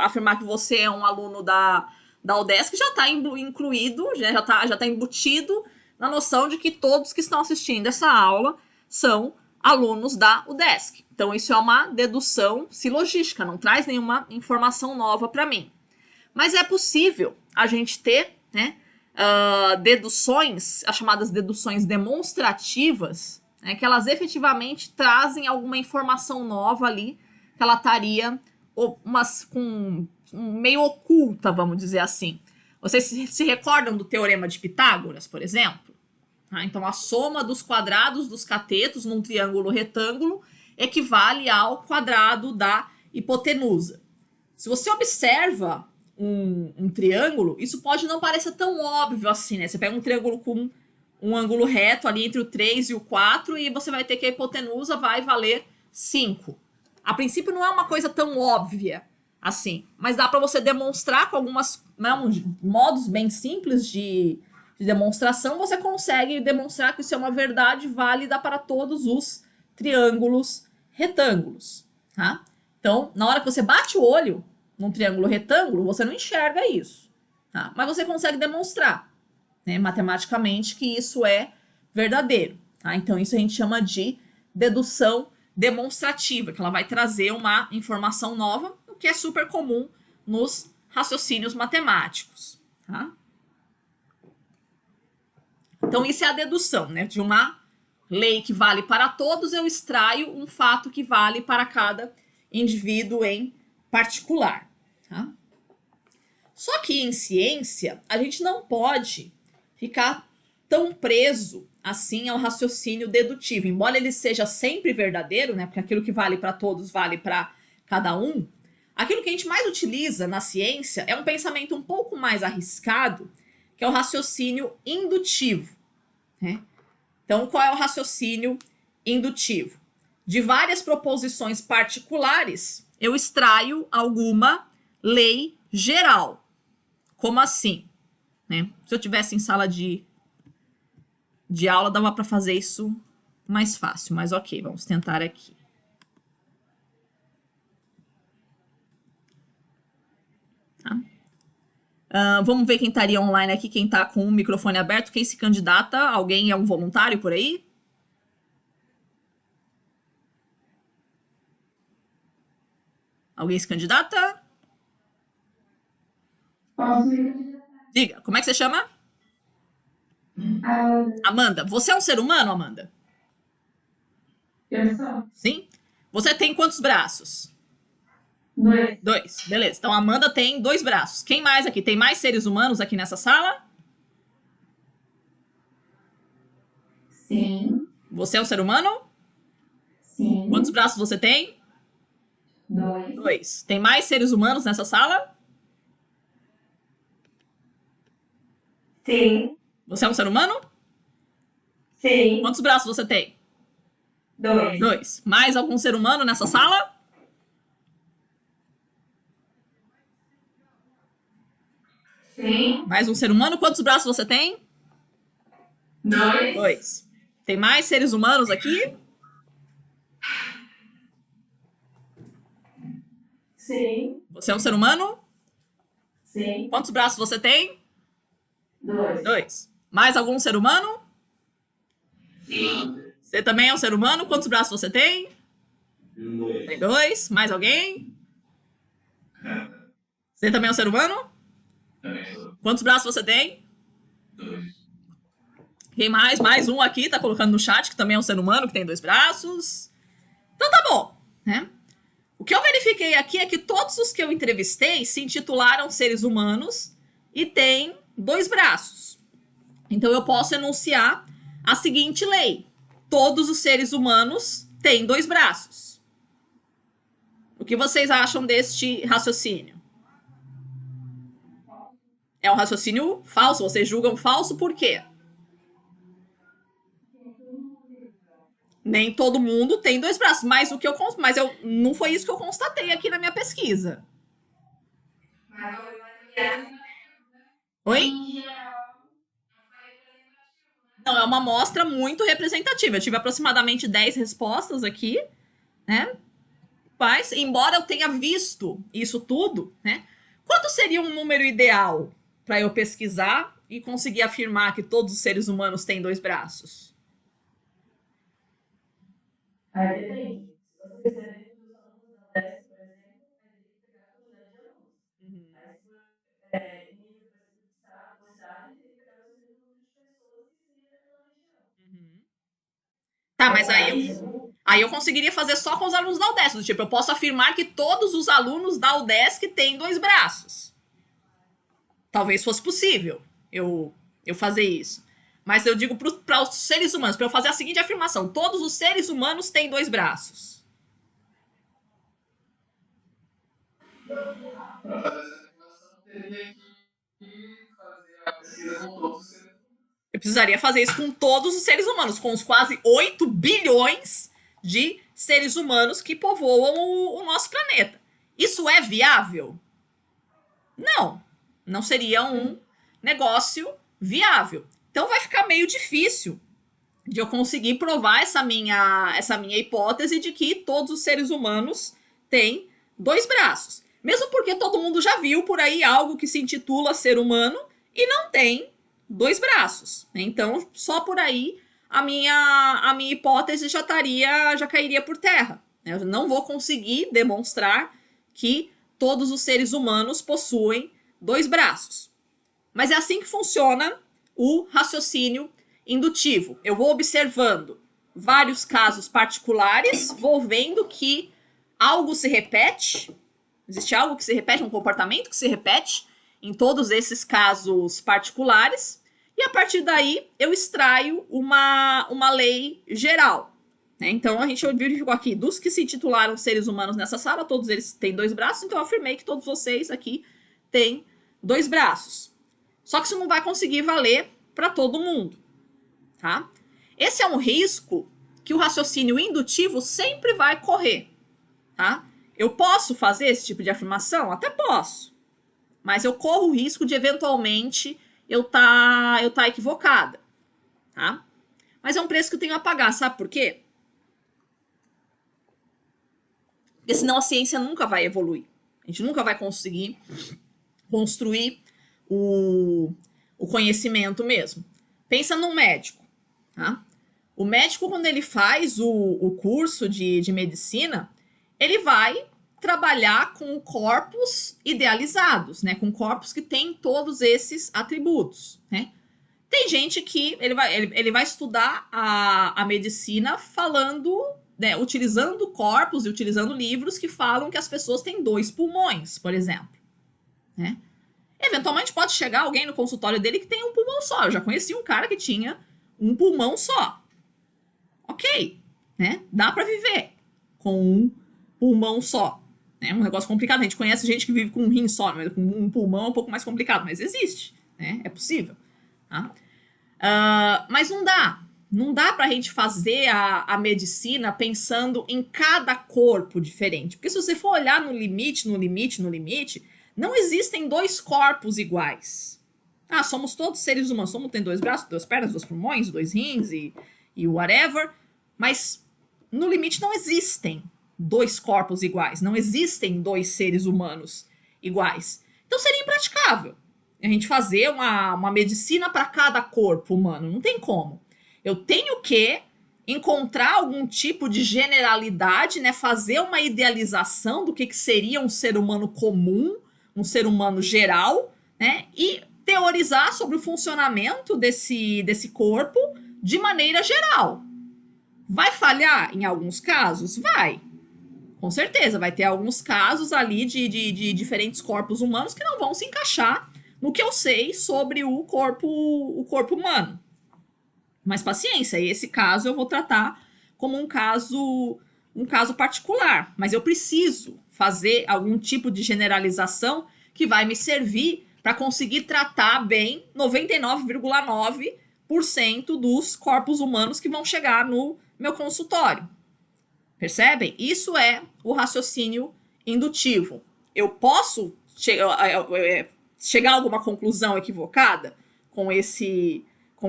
afirmar que você é um aluno da UDESC já está incluído, já tá embutido na noção de que todos que estão assistindo essa aula são alunos da UDESC. Então isso é uma dedução silogística, não traz nenhuma informação nova para mim. Mas é possível a gente ter, né, deduções, as chamadas deduções demonstrativas, né, que elas efetivamente trazem alguma informação nova ali, que ela estaria meio oculta, vamos dizer assim. Vocês se recordam do Teorema de Pitágoras, por exemplo? Então, a soma dos quadrados dos catetos num triângulo retângulo equivale ao quadrado da hipotenusa. Se você observa um triângulo, isso pode não parecer tão óbvio assim, né? Você pega um triângulo com um ângulo reto ali entre o 3 e o 4 e você vai ter que a hipotenusa vai valer 5. A princípio não é uma coisa tão óbvia assim, mas dá para você demonstrar com algumas modos bem simples de demonstração, você consegue demonstrar que isso é uma verdade válida para todos os triângulos retângulos, tá? Então, na hora que você bate o olho num triângulo retângulo, você não enxerga isso, tá? Mas você consegue demonstrar, né, matematicamente que isso é verdadeiro, tá? Então, isso a gente chama de dedução demonstrativa, que ela vai trazer uma informação nova, o que é super comum nos raciocínios matemáticos, tá? Então, isso é a dedução, né? De uma lei que vale para todos, eu extraio um fato que vale para cada indivíduo em particular, tá? Só que em ciência, a gente não pode ficar tão preso assim ao raciocínio dedutivo. Embora ele seja sempre verdadeiro, né? Porque aquilo que vale para todos vale para cada um. Aquilo que a gente mais utiliza na ciência é um pensamento um pouco mais arriscado, que é o raciocínio indutivo, né? Então, qual é o raciocínio indutivo? De várias proposições particulares, eu extraio alguma lei geral. Como assim? Né? Se eu tivesse em sala de aula, dava para fazer isso mais fácil, mas ok, vamos tentar aqui. Tá? Vamos ver quem estaria online aqui, quem está com o microfone aberto, quem se candidata, alguém é um voluntário por aí? Alguém se candidata? Posso me candidatar? Diga, como é que você chama? Amanda, você é um ser humano, Amanda? Eu sou. Sim? Você tem quantos braços? 2. 2, beleza. Então, a Amanda tem 2 braços. Quem mais aqui? Tem mais seres humanos aqui nessa sala? Sim. Você é um ser humano? Sim. Quantos braços você tem? 2. 2. Tem mais seres humanos nessa sala? Sim. Você é um ser humano? Sim. Quantos braços você tem? 2. 2. Mais algum ser humano nessa sala? Sim. Mais um ser humano. Quantos braços você tem? 2. 2. Tem mais seres humanos aqui? Sim. Você é um ser humano? Sim. Quantos braços você tem? 2. 2. Mais algum ser humano? Sim. Você também é um ser humano? Quantos braços você tem? 2. Tem 2. Mais alguém? Você também é um ser humano? Também sou. Quantos braços você tem? 2. Quem mais? Mais um aqui, tá colocando no chat, que também é um ser humano, que tem 2 braços. Então tá bom, né? O que eu verifiquei aqui é que todos os que eu entrevistei se intitularam seres humanos e têm 2 braços. Então eu posso enunciar a seguinte lei: todos os seres humanos têm 2 braços. O que vocês acham deste raciocínio? É um raciocínio falso? Vocês julgam falso por quê? Nem todo mundo tem 2 braços, mas não foi isso que eu constatei aqui na minha pesquisa. Oi? Em geral, foi representativo, né? Não, é uma amostra muito representativa. Eu tive aproximadamente 10 respostas aqui, né? Mas, embora eu tenha visto isso tudo, né? Quanto seria um número ideal para eu pesquisar e conseguir afirmar que todos os seres humanos têm 2 braços? Aí depende. Se você fizer dentro dos alunos da UDESC, por exemplo, aí teria que pegar a quantidade de alunos. Aí se for em nível, por exemplo, de estado ou cidade, teria que pegar o número de pessoas que seria daquela região. Tá, mas aí eu conseguiria fazer só com os alunos da UDESC. Tipo, eu posso afirmar que todos os alunos da UDESC têm 2 braços. Talvez fosse possível eu fazer isso. Mas eu digo para os seres humanos, para eu fazer a seguinte afirmação: todos os seres humanos têm 2 braços. Para fazer essa afirmação, teria que fazer a pesquisa com todos os seres humanos. Eu precisaria fazer isso com todos os seres humanos, com os quase 8 bilhões de seres humanos que povoam o nosso planeta. Isso é viável? Não. Não seria um negócio viável. Então vai ficar meio difícil de eu conseguir provar essa minha hipótese de que todos os seres humanos têm 2 braços. Mesmo porque todo mundo já viu por aí algo que se intitula ser humano e não tem 2 braços. Então, só por aí a minha hipótese já cairia por terra. Eu não vou conseguir demonstrar que todos os seres humanos possuem 2 braços. Mas é assim que funciona o raciocínio indutivo. Eu vou observando vários casos particulares, vou vendo que algo se repete, existe algo que se repete, um comportamento que se repete em todos esses casos particulares, e a partir daí eu extraio uma lei geral. Né? Então a gente verificou aqui, dos que se titularam seres humanos nessa sala, todos eles têm 2 braços, então eu afirmei que todos vocês aqui têm 2 braços. Só que isso não vai conseguir valer para todo mundo. Tá? Esse é um risco que o raciocínio indutivo sempre vai correr. Tá? Eu posso fazer esse tipo de afirmação? Até posso. Mas eu corro o risco de, eventualmente, eu tá equivocada. Tá? Mas é um preço que eu tenho a pagar. Sabe por quê? Porque senão a ciência nunca vai evoluir. A gente nunca vai conseguir construir o conhecimento mesmo. Pensa num médico. Tá? O médico, quando ele faz o curso de medicina, ele vai trabalhar com corpos idealizados, né? Com corpos que têm todos esses atributos. Né? Tem gente que ele vai estudar a medicina falando, né, utilizando corpos e utilizando livros que falam que as pessoas têm 2 pulmões, por exemplo. Né? Eventualmente pode chegar alguém no consultório dele que tem um pulmão só. Eu já conheci um cara que tinha um pulmão só. Ok, né? Dá para viver com um pulmão só. É um negócio complicado. A gente conhece gente que vive com um rim só, mas com um pulmão é um pouco mais complicado, mas existe, né? É possível. Tá? Mas não dá. Não dá pra gente fazer a medicina pensando em cada corpo diferente. Porque se você for olhar no limite, Não existem dois corpos iguais. Ah, somos todos seres humanos. Tem 2 braços, 2 pernas, 2 pulmões, 2 rins e whatever. Mas, no limite, não existem dois corpos iguais. Não existem dois seres humanos iguais. Então, seria impraticável a gente fazer uma medicina para cada corpo humano. Não tem como. Eu tenho que encontrar algum tipo de generalidade, né? Fazer uma idealização do que seria um ser humano comum, um ser humano geral, né? E teorizar sobre o funcionamento desse corpo de maneira geral. Vai falhar em alguns casos? Vai. Com certeza, vai ter alguns casos ali de diferentes corpos humanos que não vão se encaixar no que eu sei sobre o corpo humano. Mas paciência, esse caso eu vou tratar como um caso particular. Mas eu preciso fazer algum tipo de generalização que vai me servir para conseguir tratar bem 99,9% dos corpos humanos que vão chegar no meu consultório. Percebem? Isso é o raciocínio indutivo. Eu posso chegar a alguma conclusão equivocada com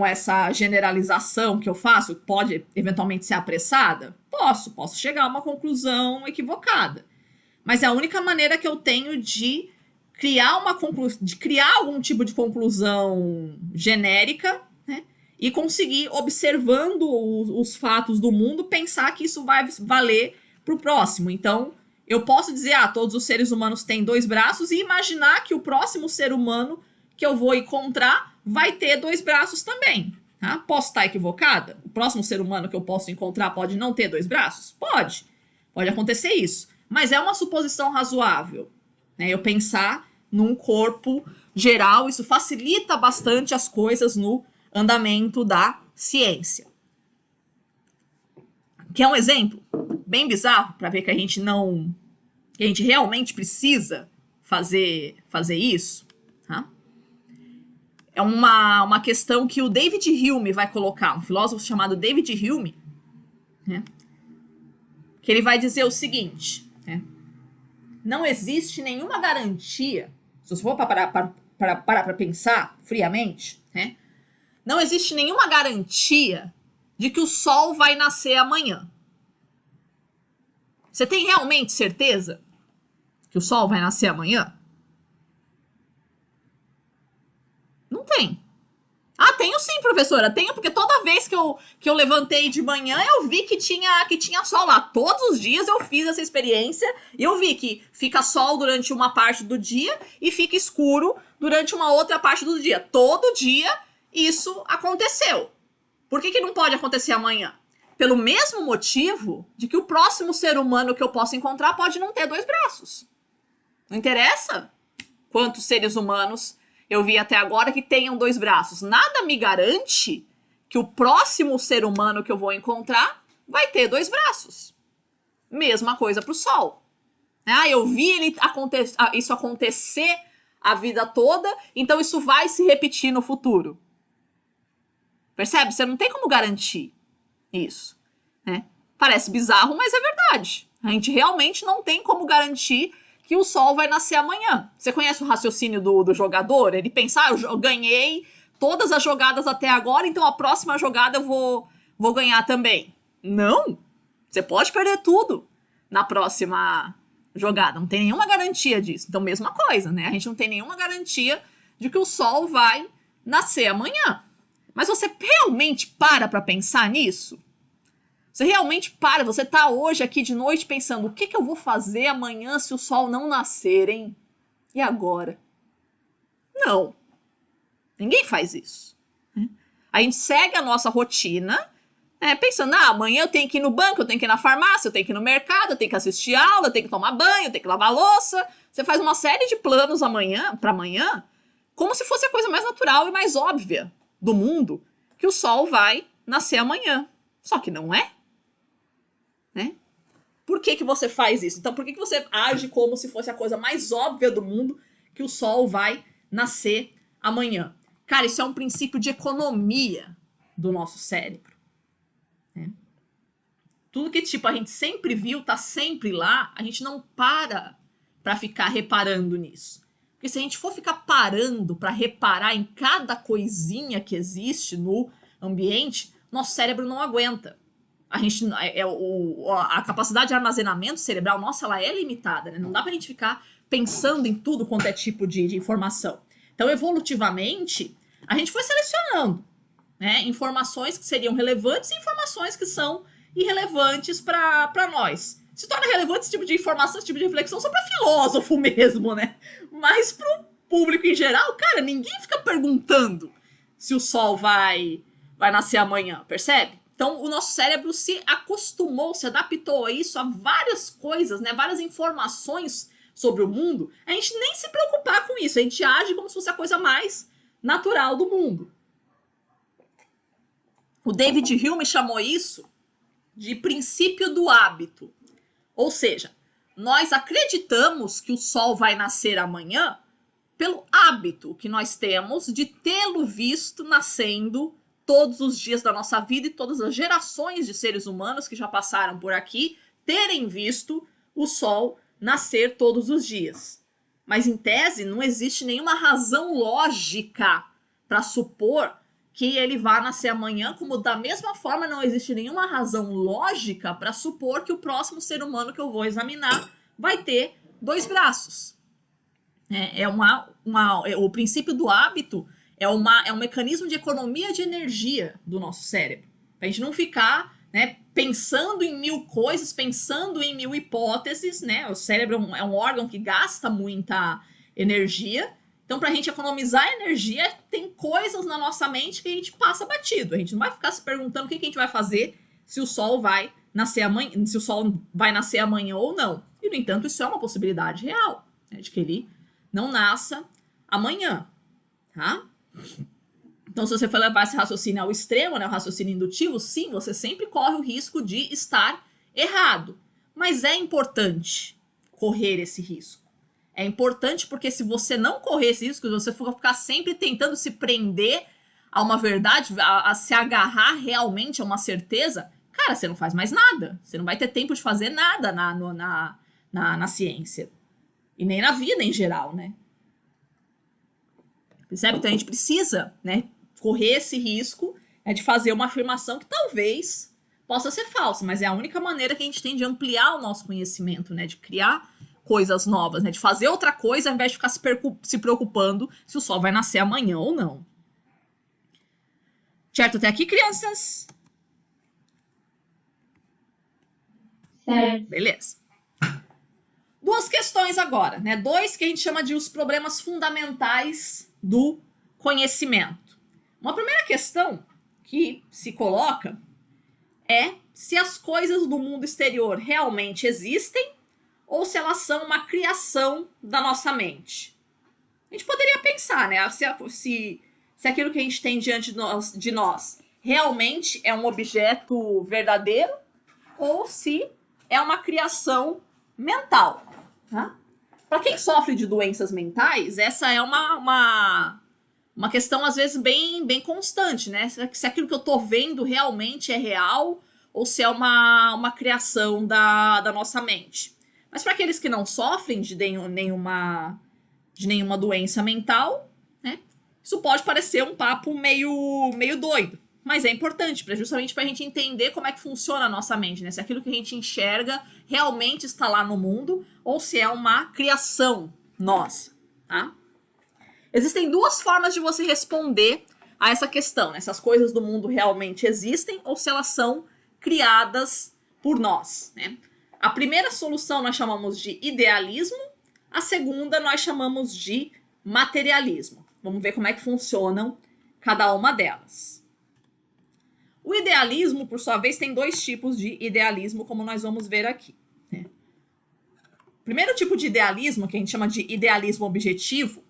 essa generalização que eu faço? Pode eventualmente ser apressada? Posso chegar a uma conclusão equivocada. Mas é a única maneira que eu tenho de criar algum tipo de conclusão genérica, né? E conseguir, observando os fatos do mundo, pensar que isso vai valer para o próximo. Então, eu posso dizer, todos os seres humanos têm 2 braços e imaginar que o próximo ser humano que eu vou encontrar vai ter 2 braços também. Tá? Posso estar equivocada? O próximo ser humano que eu posso encontrar pode não ter 2 braços? Pode acontecer isso. Mas é uma suposição razoável, né? Eu pensar num corpo geral, isso facilita bastante as coisas no andamento da ciência. Quer um exemplo bem bizarro para ver que a gente realmente precisa fazer isso? Tá? É uma questão que o David Hume vai colocar, um filósofo chamado David Hume, né? Que ele vai dizer o seguinte, né? Não existe nenhuma garantia, se você for parar para pensar friamente, né? Não existe nenhuma garantia de que o sol vai nascer amanhã. Você tem realmente certeza que o sol vai nascer amanhã? Não tem. Tenho sim, professora. Tenho, porque toda vez que eu levantei de manhã, eu vi que tinha sol lá. Todos os dias eu fiz essa experiência e eu vi que fica sol durante uma parte do dia e fica escuro durante uma outra parte do dia. Todo dia isso aconteceu. Por que não pode acontecer amanhã? Pelo mesmo motivo de que o próximo ser humano que eu posso encontrar pode não ter 2 braços. Não interessa quantos seres humanos eu vi até agora que tenham 2 braços. Nada me garante que o próximo ser humano que eu vou encontrar vai ter 2 braços. Mesma coisa para o Sol. Eu vi isso acontecer a vida toda, então isso vai se repetir no futuro. Percebe? Você não tem como garantir isso, né? Parece bizarro, mas é verdade. A gente realmente não tem como garantir que o sol vai nascer amanhã. Você conhece o raciocínio do jogador? Ele pensa, eu ganhei todas as jogadas até agora, então a próxima jogada eu vou ganhar também. Não! Você pode perder tudo na próxima jogada. Não tem nenhuma garantia disso. Então, mesma coisa, né? A gente não tem nenhuma garantia de que o sol vai nascer amanhã. Mas você realmente para pensar nisso? Você realmente você tá hoje aqui de noite pensando, o que eu vou fazer amanhã se o sol não nascer, hein? E agora? Não. Ninguém faz isso. A gente segue a nossa rotina, pensando, amanhã eu tenho que ir no banco, eu tenho que ir na farmácia, eu tenho que ir no mercado, eu tenho que assistir aula, eu tenho que tomar banho, eu tenho que lavar louça. Você faz uma série de planos para amanhã, como se fosse a coisa mais natural e mais óbvia do mundo, que o sol vai nascer amanhã. Só que não é. Né? Por que você faz isso? Então, por que você age como se fosse a coisa mais óbvia do mundo que o sol vai nascer amanhã? Cara, isso é um princípio de economia do nosso cérebro. Né? Tudo que a gente sempre viu, tá sempre lá, a gente não para ficar reparando nisso. Porque se a gente for ficar parando para reparar em cada coisinha que existe no ambiente, nosso cérebro não aguenta. A capacidade de armazenamento cerebral nossa, ela é limitada, né? Não dá pra gente ficar pensando em tudo quanto é tipo de informação. Então, evolutivamente, a gente foi selecionando, né, informações que seriam relevantes e informações que são irrelevantes para nós. Se torna relevante esse tipo de informação, esse tipo de reflexão só para filósofo mesmo, né? Mas pro público em geral, cara, ninguém fica perguntando se o sol vai nascer amanhã, percebe? Então, o nosso cérebro se acostumou, se adaptou a isso, a várias coisas, né? Várias informações sobre o mundo. A gente nem se preocupar com isso. A gente age como se fosse a coisa mais natural do mundo. O David Hume chamou isso de princípio do hábito. Ou seja, nós acreditamos que o sol vai nascer amanhã pelo hábito que nós temos de tê-lo visto nascendo todos os dias da nossa vida e todas as gerações de seres humanos que já passaram por aqui terem visto o sol nascer todos os dias. Mas, em tese, não existe nenhuma razão lógica para supor que ele vá nascer amanhã, como da mesma forma não existe nenhuma razão lógica para supor que o próximo ser humano que eu vou examinar vai ter 2 braços. O princípio do hábito é um mecanismo de economia de energia do nosso cérebro. Para a gente não ficar, né, pensando em 1000 coisas, pensando em 1000 hipóteses, né? O cérebro é um órgão que gasta muita energia. Então, para a gente economizar energia, tem coisas na nossa mente que a gente passa batido. A gente não vai ficar se perguntando o que a gente vai fazer se o sol vai nascer amanhã, se o sol vai nascer amanhã ou não. E, no entanto, isso é uma possibilidade real, né, de que ele não nasça amanhã, tá? Então, se você for levar esse raciocínio ao extremo, né, o raciocínio indutivo, sim, você sempre corre o risco de estar errado. Mas é importante correr esse risco. É importante porque se você não correr esse risco, se você for ficar sempre tentando se prender a uma verdade, a se agarrar realmente a uma certeza, cara, você não faz mais nada. Você não vai ter tempo de fazer nada na ciência. E nem na vida em geral, né? Percebe? Então a gente precisa, né, correr esse risco, né, de fazer uma afirmação que talvez possa ser falsa, mas é a única maneira que a gente tem de ampliar o nosso conhecimento, né, de criar coisas novas, né, de fazer outra coisa ao invés de ficar se preocupando se o sol vai nascer amanhã ou não. Certo até aqui, crianças? Certo. Beleza. 2 questões agora, né? 2 que a gente chama de os problemas fundamentais do conhecimento. Uma primeira questão que se coloca é se as coisas do mundo exterior realmente existem ou se elas são uma criação da nossa mente. A gente poderia pensar, né? Se aquilo que a gente tem diante de nós realmente é um objeto verdadeiro ou se é uma criação mental. Tá? Para quem sofre de doenças mentais, essa é uma questão, às vezes, bem constante, né? Se aquilo que eu tô vendo realmente é real ou se é uma criação da nossa mente. Mas para aqueles que não sofrem de nenhuma doença mental, né? Isso pode parecer um papo meio doido. Mas é importante, justamente para a gente entender como é que funciona a nossa mente, né? Se aquilo que a gente enxerga realmente está lá no mundo ou se é uma criação nossa, tá? Existem 2 formas de você responder a essa questão, né? Se as coisas do mundo realmente existem ou se elas são criadas por nós, né? A primeira solução nós chamamos de idealismo, a segunda nós chamamos de materialismo. Vamos ver como é que funcionam cada uma delas. O idealismo, por sua vez, tem 2 tipos de idealismo, como nós vamos ver aqui, né? O primeiro tipo de idealismo, que a gente chama de idealismo objetivo,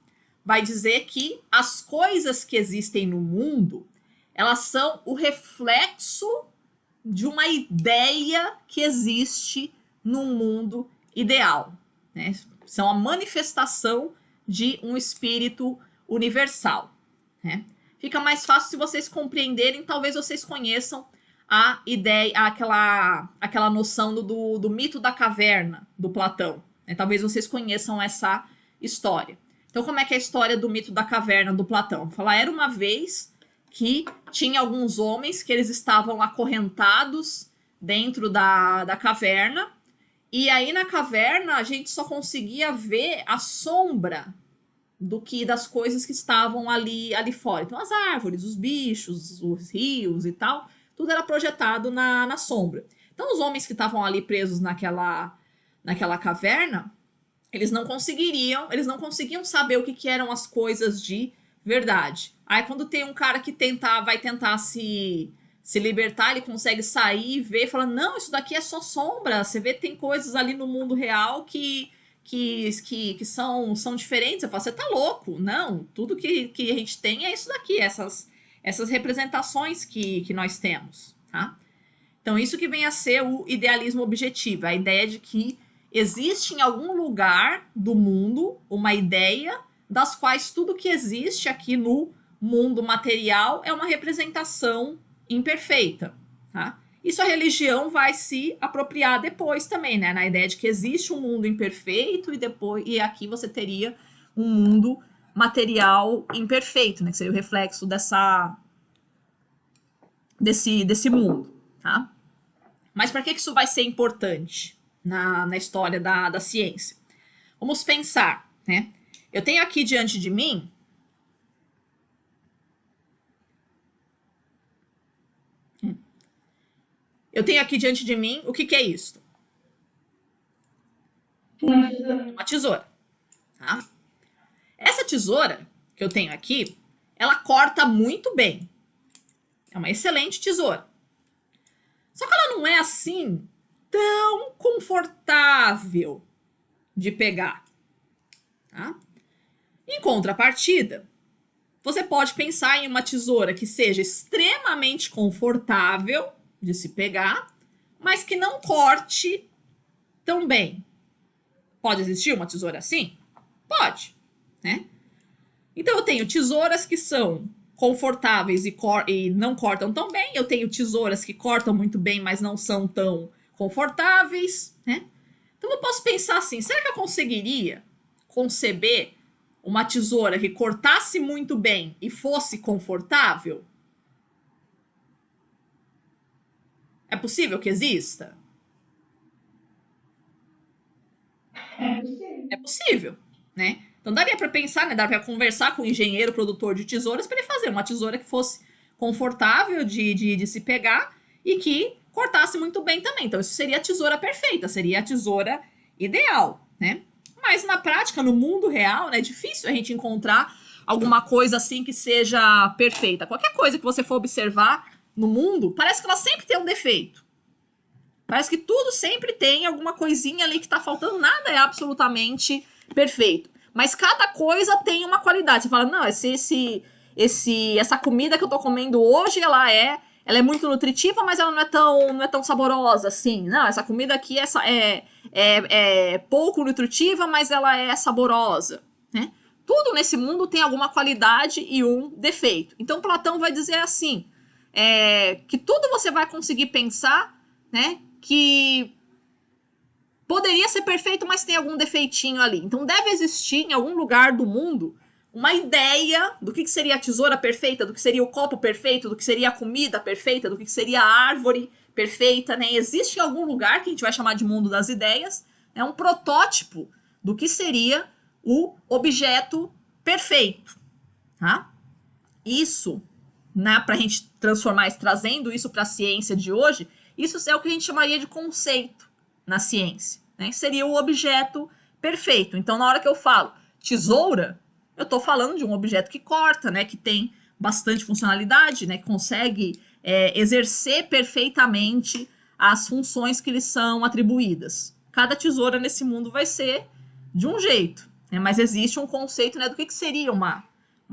vai dizer que as coisas que existem no mundo, elas são o reflexo de uma ideia que existe num mundo ideal, né? São a manifestação de um espírito universal, né? Fica mais fácil se vocês compreenderem, talvez vocês conheçam a ideia, aquela noção do mito da caverna, do Platão, né? Talvez vocês conheçam essa história. Então, como é que é a história do mito da caverna do Platão? Vou falar, era uma vez que tinha alguns homens que eles estavam acorrentados dentro da caverna, e aí na caverna a gente só conseguia ver a sombra das coisas que estavam ali fora. Então, as árvores, os bichos, os rios e tal, tudo era projetado na sombra. Então, os homens que estavam ali presos naquela caverna, eles não conseguiam saber o que eram as coisas de verdade. Aí, quando tem um cara que vai tentar se libertar, ele consegue sair e ver, fala, não, isso daqui é só sombra. Você vê que tem coisas ali no mundo real que são diferentes. Eu falo, você tá louco? Não, tudo que a gente tem é isso daqui, essas representações que nós temos, tá? Então, isso que vem a ser o idealismo objetivo, a ideia de que existe em algum lugar do mundo uma ideia das quais tudo que existe aqui no mundo material é uma representação imperfeita, tá? Isso a religião vai se apropriar depois também, né? Na ideia de que existe um mundo imperfeito e aqui você teria um mundo material imperfeito, né? Que seria o reflexo desse mundo, tá? Mas para que isso vai ser importante na história da ciência? Vamos pensar, né? Eu tenho aqui diante de mim o que é isso? Uma tesoura. Tá? Essa tesoura que eu tenho aqui, ela corta muito bem. É uma excelente tesoura. Só que ela não é assim tão confortável de pegar. Tá? Em contrapartida, você pode pensar em uma tesoura que seja extremamente confortável de se pegar, mas que não corte tão bem. Pode existir uma tesoura assim? Pode, né? Então eu tenho tesouras que são confortáveis e não cortam tão bem. Eu tenho tesouras que cortam muito bem, mas não são tão confortáveis, né? Então eu posso pensar assim, será que eu conseguiria conceber uma tesoura que cortasse muito bem e fosse confortável? É possível que exista? É possível, né? Então daria para pensar, né? Daria para conversar com o engenheiro produtor de tesouras para ele fazer uma tesoura que fosse confortável de se pegar e que cortasse muito bem também. Então isso seria a tesoura perfeita, seria a tesoura ideal, né? Mas na prática, no mundo real, né, é difícil a gente encontrar alguma coisa assim que seja perfeita. Qualquer coisa que você for observar no mundo, parece que ela sempre tem um defeito. Parece que tudo sempre tem alguma coisinha ali que tá faltando, nada é absolutamente perfeito. Mas cada coisa tem uma qualidade. Você fala, não, essa comida que eu tô comendo hoje, ela é muito nutritiva, mas ela não é tão saborosa assim. Não, essa comida aqui é pouco nutritiva, mas ela é saborosa, né? Tudo nesse mundo tem alguma qualidade e um defeito. Então Platão vai dizer assim, que tudo você vai conseguir pensar, né, que poderia ser perfeito, mas tem algum defeitinho ali. Então deve existir em algum lugar do mundo uma ideia do que seria a tesoura perfeita, do que seria o copo perfeito, do que seria a comida perfeita, do que seria a árvore perfeita, né? Existe em algum lugar que a gente vai chamar de mundo das ideias, é um protótipo do que seria o objeto perfeito, tá? Isso, né, para a gente transformar, trazendo isso para a ciência de hoje, isso é o que a gente chamaria de conceito na ciência, né? Seria o objeto perfeito. Então, na hora que eu falo tesoura, eu estou falando de um objeto que corta, né, que tem bastante funcionalidade, né, que consegue exercer perfeitamente as funções que lhe são atribuídas. Cada tesoura nesse mundo vai ser de um jeito, né, mas existe um conceito, né, do que seria uma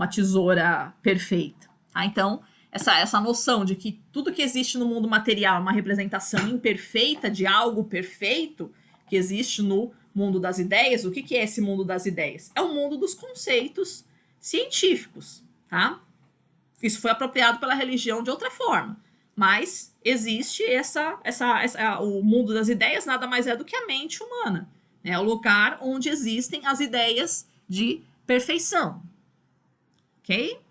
tesoura perfeita. Tá? Então, essa noção de que tudo que existe no mundo material é uma representação imperfeita de algo perfeito que existe no mundo das ideias. O que é esse mundo das ideias? É o mundo dos conceitos científicos, tá? Isso foi apropriado pela religião de outra forma, mas existe o mundo das ideias nada mais é do que a mente humana, né? É o lugar onde existem as ideias de perfeição. Ok?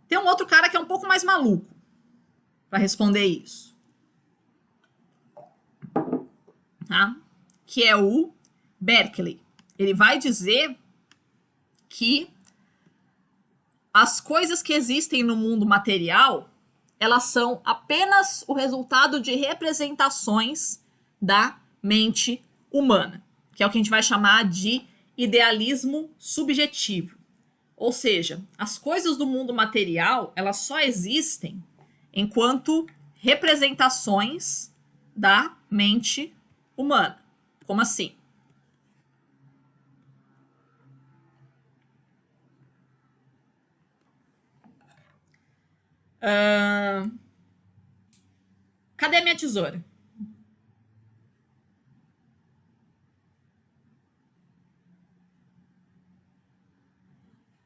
Tem um outro cara que é um pouco mais maluco para responder isso. Tá? Que é o Berkeley. Ele vai dizer que as coisas que existem no mundo material, elas são apenas o resultado de representações da mente humana, que é o que a gente vai chamar de idealismo subjetivo. Ou seja, as coisas do mundo material, elas só existem enquanto representações da mente humana. Como assim? Cadê a minha tesoura?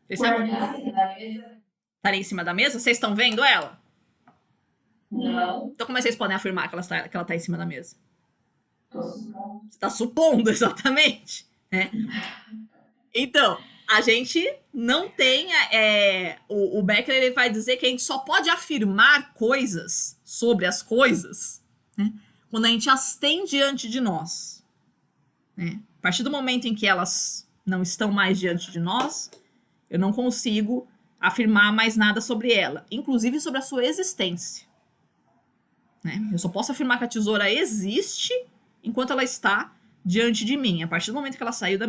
Vocês sabem? Tá ali em cima da mesa? Vocês estão vendo ela? Não. Então como é que vocês podem afirmar que ela tá em cima da mesa? Tô supondo. Você tá supondo, exatamente. Né? Então, a gente não tem... o Becker ele vai dizer que a gente só pode afirmar coisas sobre as coisas, né, quando a gente as tem diante de nós. Né? A partir do momento em que elas não estão mais diante de nós, eu não consigo afirmar mais nada sobre ela, inclusive sobre a sua existência. Né? Eu só posso afirmar que a tesoura existe enquanto ela está diante de mim. A partir do momento que ela saiu do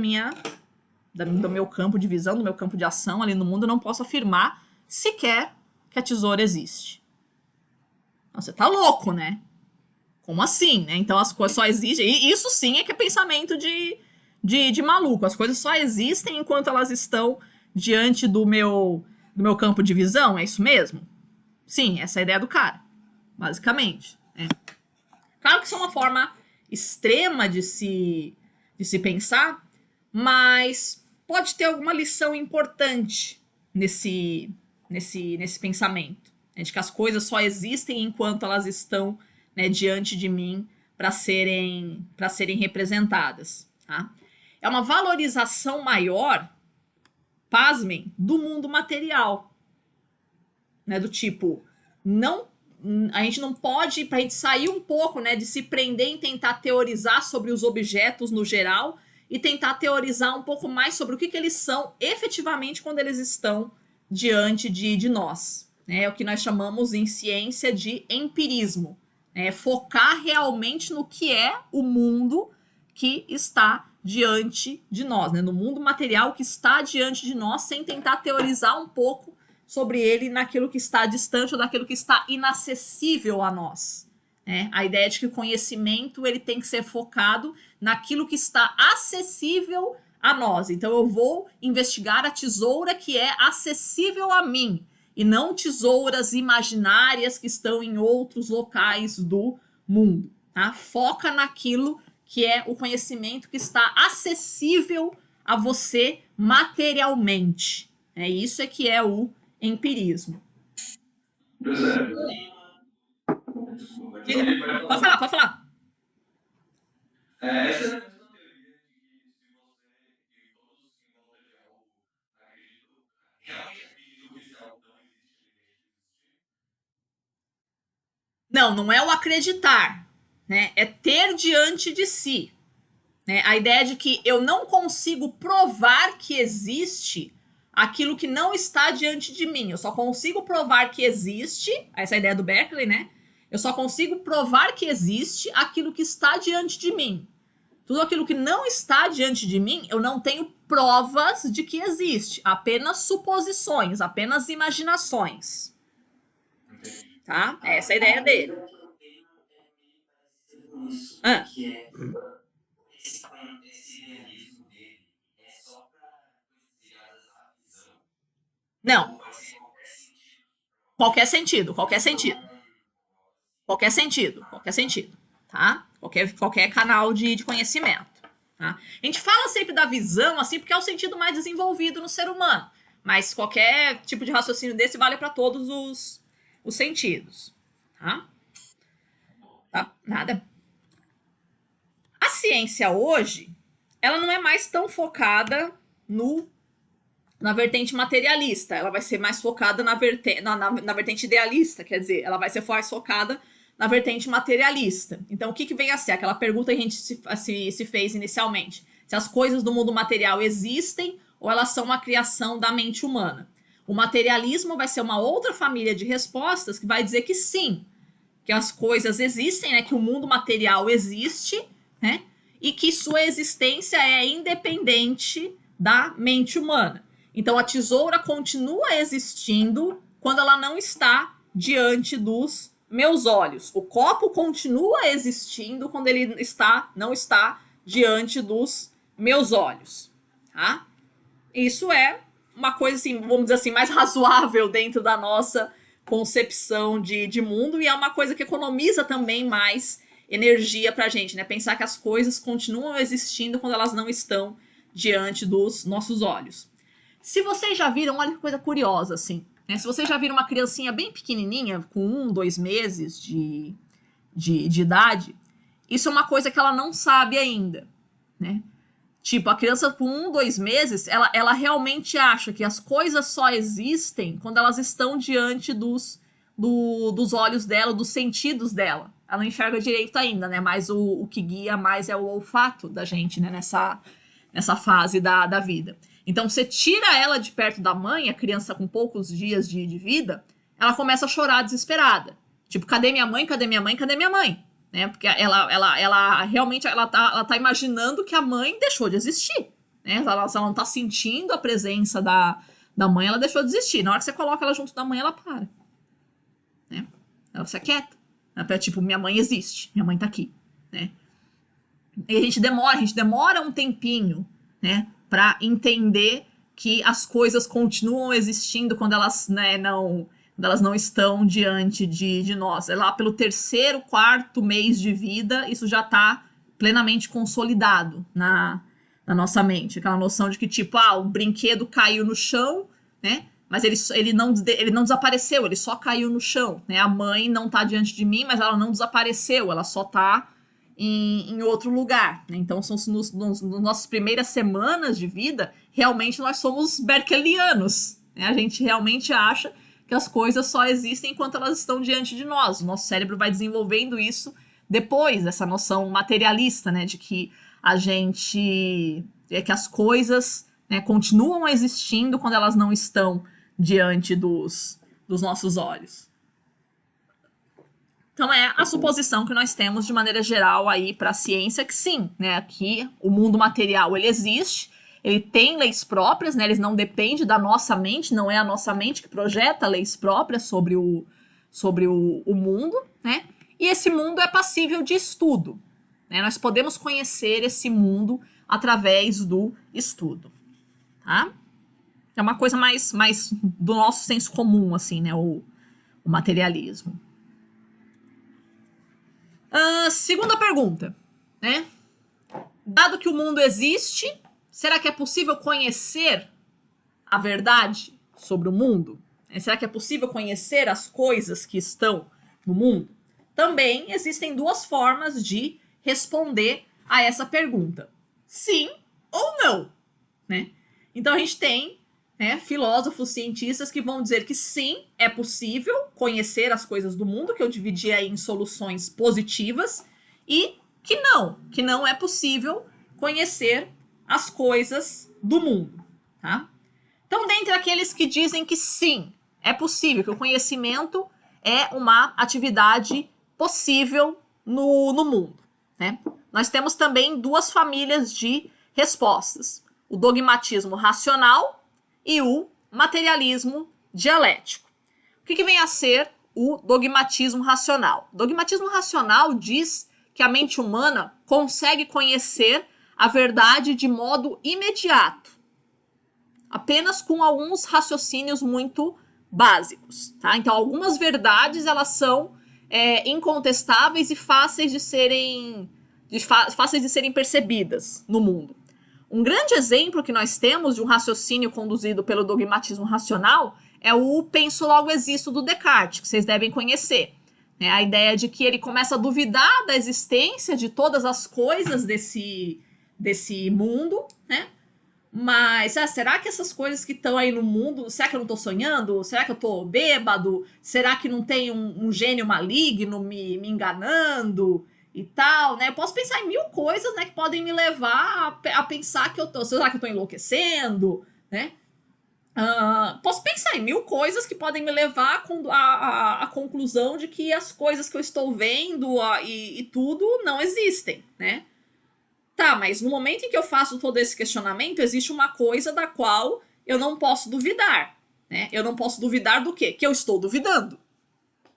meu campo de visão, do meu campo de ação ali no mundo, eu não posso afirmar sequer que a tesoura existe. Então, você tá louco, né? Como assim, né? Então as coisas só existem... E isso sim é que é pensamento de maluco. As coisas só existem enquanto elas estão diante do meu campo de visão, é isso mesmo? Sim, essa é a ideia do cara, basicamente. Né? Claro que isso é uma forma extrema de se pensar, mas pode ter alguma lição importante nesse pensamento, né, de que as coisas só existem enquanto elas estão, né, diante de mim para serem representadas. Tá? É uma valorização maior, pasmem, do mundo material. Né, do tipo, a gente não pode, para a gente sair um pouco, né, de se prender em tentar teorizar sobre os objetos no geral e tentar teorizar um pouco mais sobre o que eles são efetivamente quando eles estão diante de nós. Né? É o que nós chamamos em ciência de empirismo. Né? Focar realmente no que é o mundo que está diante de nós, né? No mundo material que está diante de nós, sem tentar teorizar um pouco sobre ele naquilo que está distante ou naquilo que está inacessível a nós. Né? A ideia de que o conhecimento ele tem que ser focado naquilo que está acessível a nós. Então eu vou investigar a tesoura que é acessível a mim e não tesouras imaginárias que estão em outros locais do mundo. Tá? Foca naquilo que é o conhecimento que está acessível a você materialmente. Isso é que é o empirismo. Pode falar. Essa é a questão teoria de que se você e todos os que vão ler algo realmente acreditam que esse algo não existe, Não é o acreditar, né? É ter diante de si. Né? A ideia de que eu não consigo provar que existe aquilo que não está diante de mim. Eu só consigo provar que existe, essa é a ideia do Berkeley, né? Eu só consigo provar que existe aquilo que está diante de mim. Tudo aquilo que não está diante de mim, eu não tenho provas de que existe. Apenas suposições, apenas imaginações. Tá? Essa é a ideia dele. que é esse realismo dele é só para coisas ligadas à visão? Não. Pode ser Qualquer sentido. Qualquer sentido, tá? Qualquer canal de conhecimento, tá? A gente fala sempre da visão, assim, porque é o sentido mais desenvolvido no ser humano, mas qualquer tipo de raciocínio desse vale para todos os sentidos, tá? Tá? Nada. ciência hoje, ela não é mais tão focada na vertente materialista, ela vai ser mais focada na vertente idealista, quer dizer, ela vai ser mais focada na vertente materialista. Então, o que vem a ser? Aquela pergunta que a gente se fez inicialmente. Se as coisas do mundo material existem ou elas são uma criação da mente humana. O materialismo vai ser uma outra família de respostas que vai dizer que sim, que as coisas existem, né, que o mundo material existe, né, e que sua existência é independente da mente humana. Então, a tesoura continua existindo quando ela não está diante dos meus olhos. O copo continua existindo quando ele não está diante dos meus olhos. Tá? Isso é uma coisa, assim, vamos dizer assim, mais razoável dentro da nossa concepção de mundo, e é uma coisa que economiza também mais energia pra gente, né? Pensar que as coisas continuam existindo quando elas não estão diante dos nossos olhos. Se vocês já viram, olha que coisa curiosa, assim, né? Se vocês já viram uma criancinha bem pequenininha, com 1, 2 meses de idade, isso é uma coisa que ela não sabe ainda, né? Tipo, a criança com 1, 2 meses, ela realmente acha que as coisas só existem quando elas estão diante dos olhos dela, dos sentidos dela. Ela não enxerga direito ainda, né? Mas o que guia mais é o olfato da gente, né? Nessa fase da vida. Então, você tira ela de perto da mãe, a criança com poucos dias de vida, ela começa a chorar desesperada. Tipo, cadê minha mãe? Cadê minha mãe? Cadê minha mãe? Né? Porque ela realmente tá imaginando que a mãe deixou de existir. Né? Se ela não tá sentindo a presença da mãe, ela deixou de existir. Na hora que você coloca ela junto da mãe, ela para. Né? Ela se aquieta. Tipo, minha mãe existe, minha mãe tá aqui. Né? E a gente demora um tempinho, né, pra entender que as coisas continuam existindo quando elas, né, elas não estão diante de nós. É lá pelo 3º, 4º mês de vida, isso já está plenamente consolidado na nossa mente. Aquela noção de que, tipo, o brinquedo caiu no chão, né? Mas ele não desapareceu, ele só caiu no chão. Né? A mãe não está diante de mim, mas ela não desapareceu, ela só está em outro lugar. Né? Então, nos nossas primeiras semanas de vida, realmente nós somos berkelianos. Né? A gente realmente acha que as coisas só existem enquanto elas estão diante de nós. O nosso cérebro vai desenvolvendo isso depois, essa noção materialista, né, de que que as coisas, né, continuam existindo quando elas não estão diante dos nossos olhos. Então é a suposição que nós temos de maneira geral aí para a ciência que sim, né, que o mundo material ele existe. Ele tem leis próprias, né? Eles não dependem da nossa mente, não é a nossa mente que projeta leis próprias sobre o mundo, né? E esse mundo é passível de estudo. Né? Nós podemos conhecer esse mundo através do estudo. Tá? É uma coisa mais do nosso senso comum, assim, né? O materialismo. Segunda pergunta, né? Dado que o mundo existe, será que é possível conhecer a verdade sobre o mundo? Será que é possível conhecer as coisas que estão no mundo? Também existem 2 formas de responder a essa pergunta. Sim ou não. Né? Então a gente tem, né, filósofos, cientistas que vão dizer que sim, é possível conhecer as coisas do mundo, que eu dividi aí em soluções positivas, e que não é possível conhecer as coisas do mundo, tá? Então, dentre aqueles que dizem que sim, é possível, que o conhecimento é uma atividade possível no mundo, né? Nós temos também 2 famílias de respostas. O dogmatismo racional e o materialismo dialético. O que vem a ser o dogmatismo racional? O dogmatismo racional diz que a mente humana consegue conhecer a verdade de modo imediato, apenas com alguns raciocínios muito básicos, tá? Então, algumas verdades elas são incontestáveis e fáceis de serem percebidas no mundo. Um grande exemplo que nós temos de um raciocínio conduzido pelo dogmatismo racional é o penso logo existo do Descartes, que vocês devem conhecer. né? A ideia de que ele começa a duvidar da existência de todas as coisas desse mundo, né? Mas será que essas coisas que estão aí no mundo, será que eu não tô sonhando? Será que eu tô bêbado? Será que não tem um gênio maligno me enganando e tal, né? Eu posso pensar em mil coisas, né, que podem me levar a pensar que será que eu tô enlouquecendo, né? Posso pensar em mil coisas que podem me levar à conclusão de que as coisas que eu estou vendo e tudo não existem, né? Tá, mas no momento em que eu faço todo esse questionamento, existe uma coisa da qual eu não posso duvidar, né? Eu não posso duvidar do quê? Que eu estou duvidando.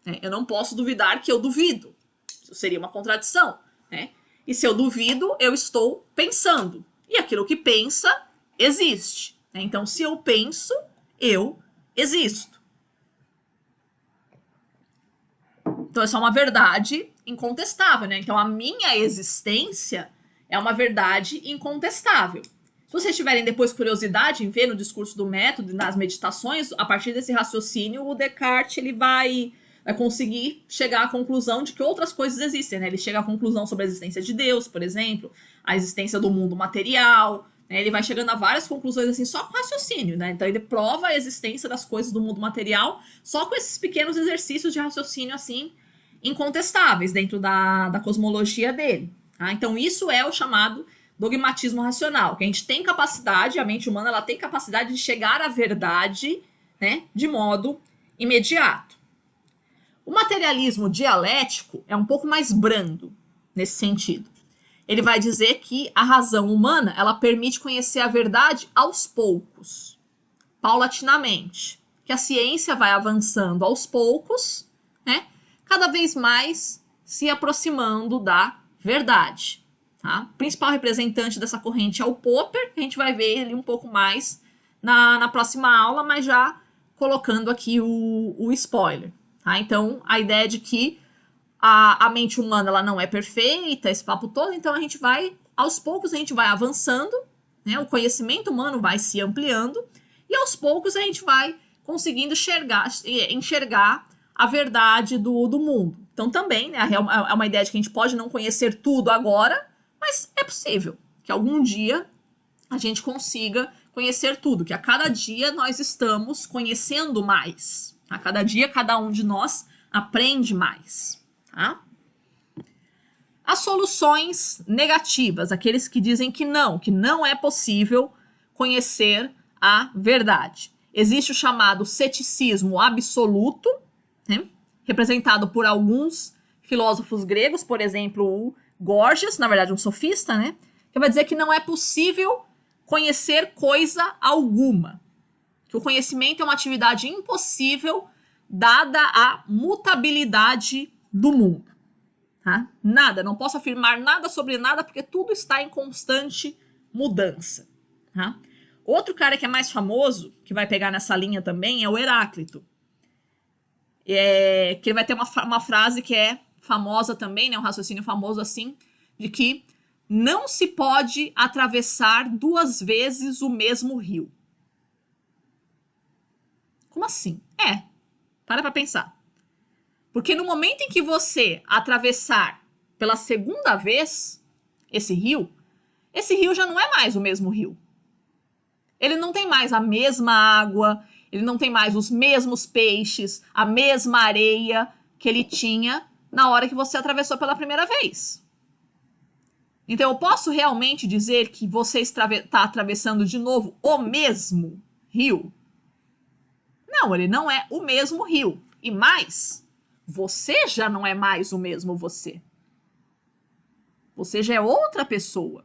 Né? Eu não posso duvidar que eu duvido. Isso seria uma contradição, né? E se eu duvido, eu estou pensando. E aquilo que pensa, existe. Né? Então, se eu penso, eu existo. Então, essa é uma verdade incontestável, né? Então, a minha existência é uma verdade incontestável. Se vocês tiverem depois curiosidade em ver no discurso do método, nas meditações, a partir desse raciocínio, o Descartes ele vai conseguir chegar à conclusão de que outras coisas existem. Né? Ele chega à conclusão sobre a existência de Deus, por exemplo, a existência do mundo material. Né? Ele vai chegando a várias conclusões assim, só com raciocínio. Né? Então ele prova a existência das coisas do mundo material só com esses pequenos exercícios de raciocínio assim incontestáveis dentro da cosmologia dele. Tá? Então isso é o chamado dogmatismo racional, que a gente tem capacidade, a mente humana ela tem capacidade de chegar à verdade, né, de modo imediato. O materialismo dialético é um pouco mais brando nesse sentido. Ele vai dizer que a razão humana ela permite conhecer a verdade aos poucos, paulatinamente, que a ciência vai avançando aos poucos, né, cada vez mais se aproximando da verdade. Tá? O principal representante dessa corrente é o Popper, que a gente vai ver ele um pouco mais na próxima aula, mas já colocando aqui o spoiler. Tá? Então, a ideia de que a mente humana ela não é perfeita, esse papo todo, então a gente vai, aos poucos a gente vai avançando, né? O conhecimento humano vai se ampliando, e aos poucos a gente vai conseguindo enxergar a verdade do mundo. Então também, né, é uma ideia de que a gente pode não conhecer tudo agora, mas é possível que algum dia a gente consiga conhecer tudo, que a cada dia nós estamos conhecendo mais. A cada dia, cada um de nós aprende mais. Tá? As soluções negativas, aqueles que dizem que não é possível conhecer a verdade. Existe o chamado ceticismo absoluto, né? Representado por alguns filósofos gregos, por exemplo, o Gorgias, na verdade um sofista, né? Que vai dizer que não é possível conhecer coisa alguma. Que o conhecimento é uma atividade impossível dada a mutabilidade do mundo. Tá? Nada, não posso afirmar nada sobre nada porque tudo está em constante mudança. Tá? Outro cara que é mais famoso, que vai pegar nessa linha também, é o Heráclito. Que ele vai ter uma frase que é famosa também, né, um raciocínio famoso assim, de que não se pode atravessar duas vezes o mesmo rio. Como assim? Para pensar. Porque no momento em que você atravessar pela segunda vez esse rio já não é mais o mesmo rio. Ele não tem mais a mesma água, ele não tem mais os mesmos peixes, a mesma areia que ele tinha na hora que você atravessou pela primeira vez. Então eu posso realmente dizer que você está atravessando de novo o mesmo rio? Não, ele não é o mesmo rio. E mais, você já não é mais o mesmo você. Você já é outra pessoa.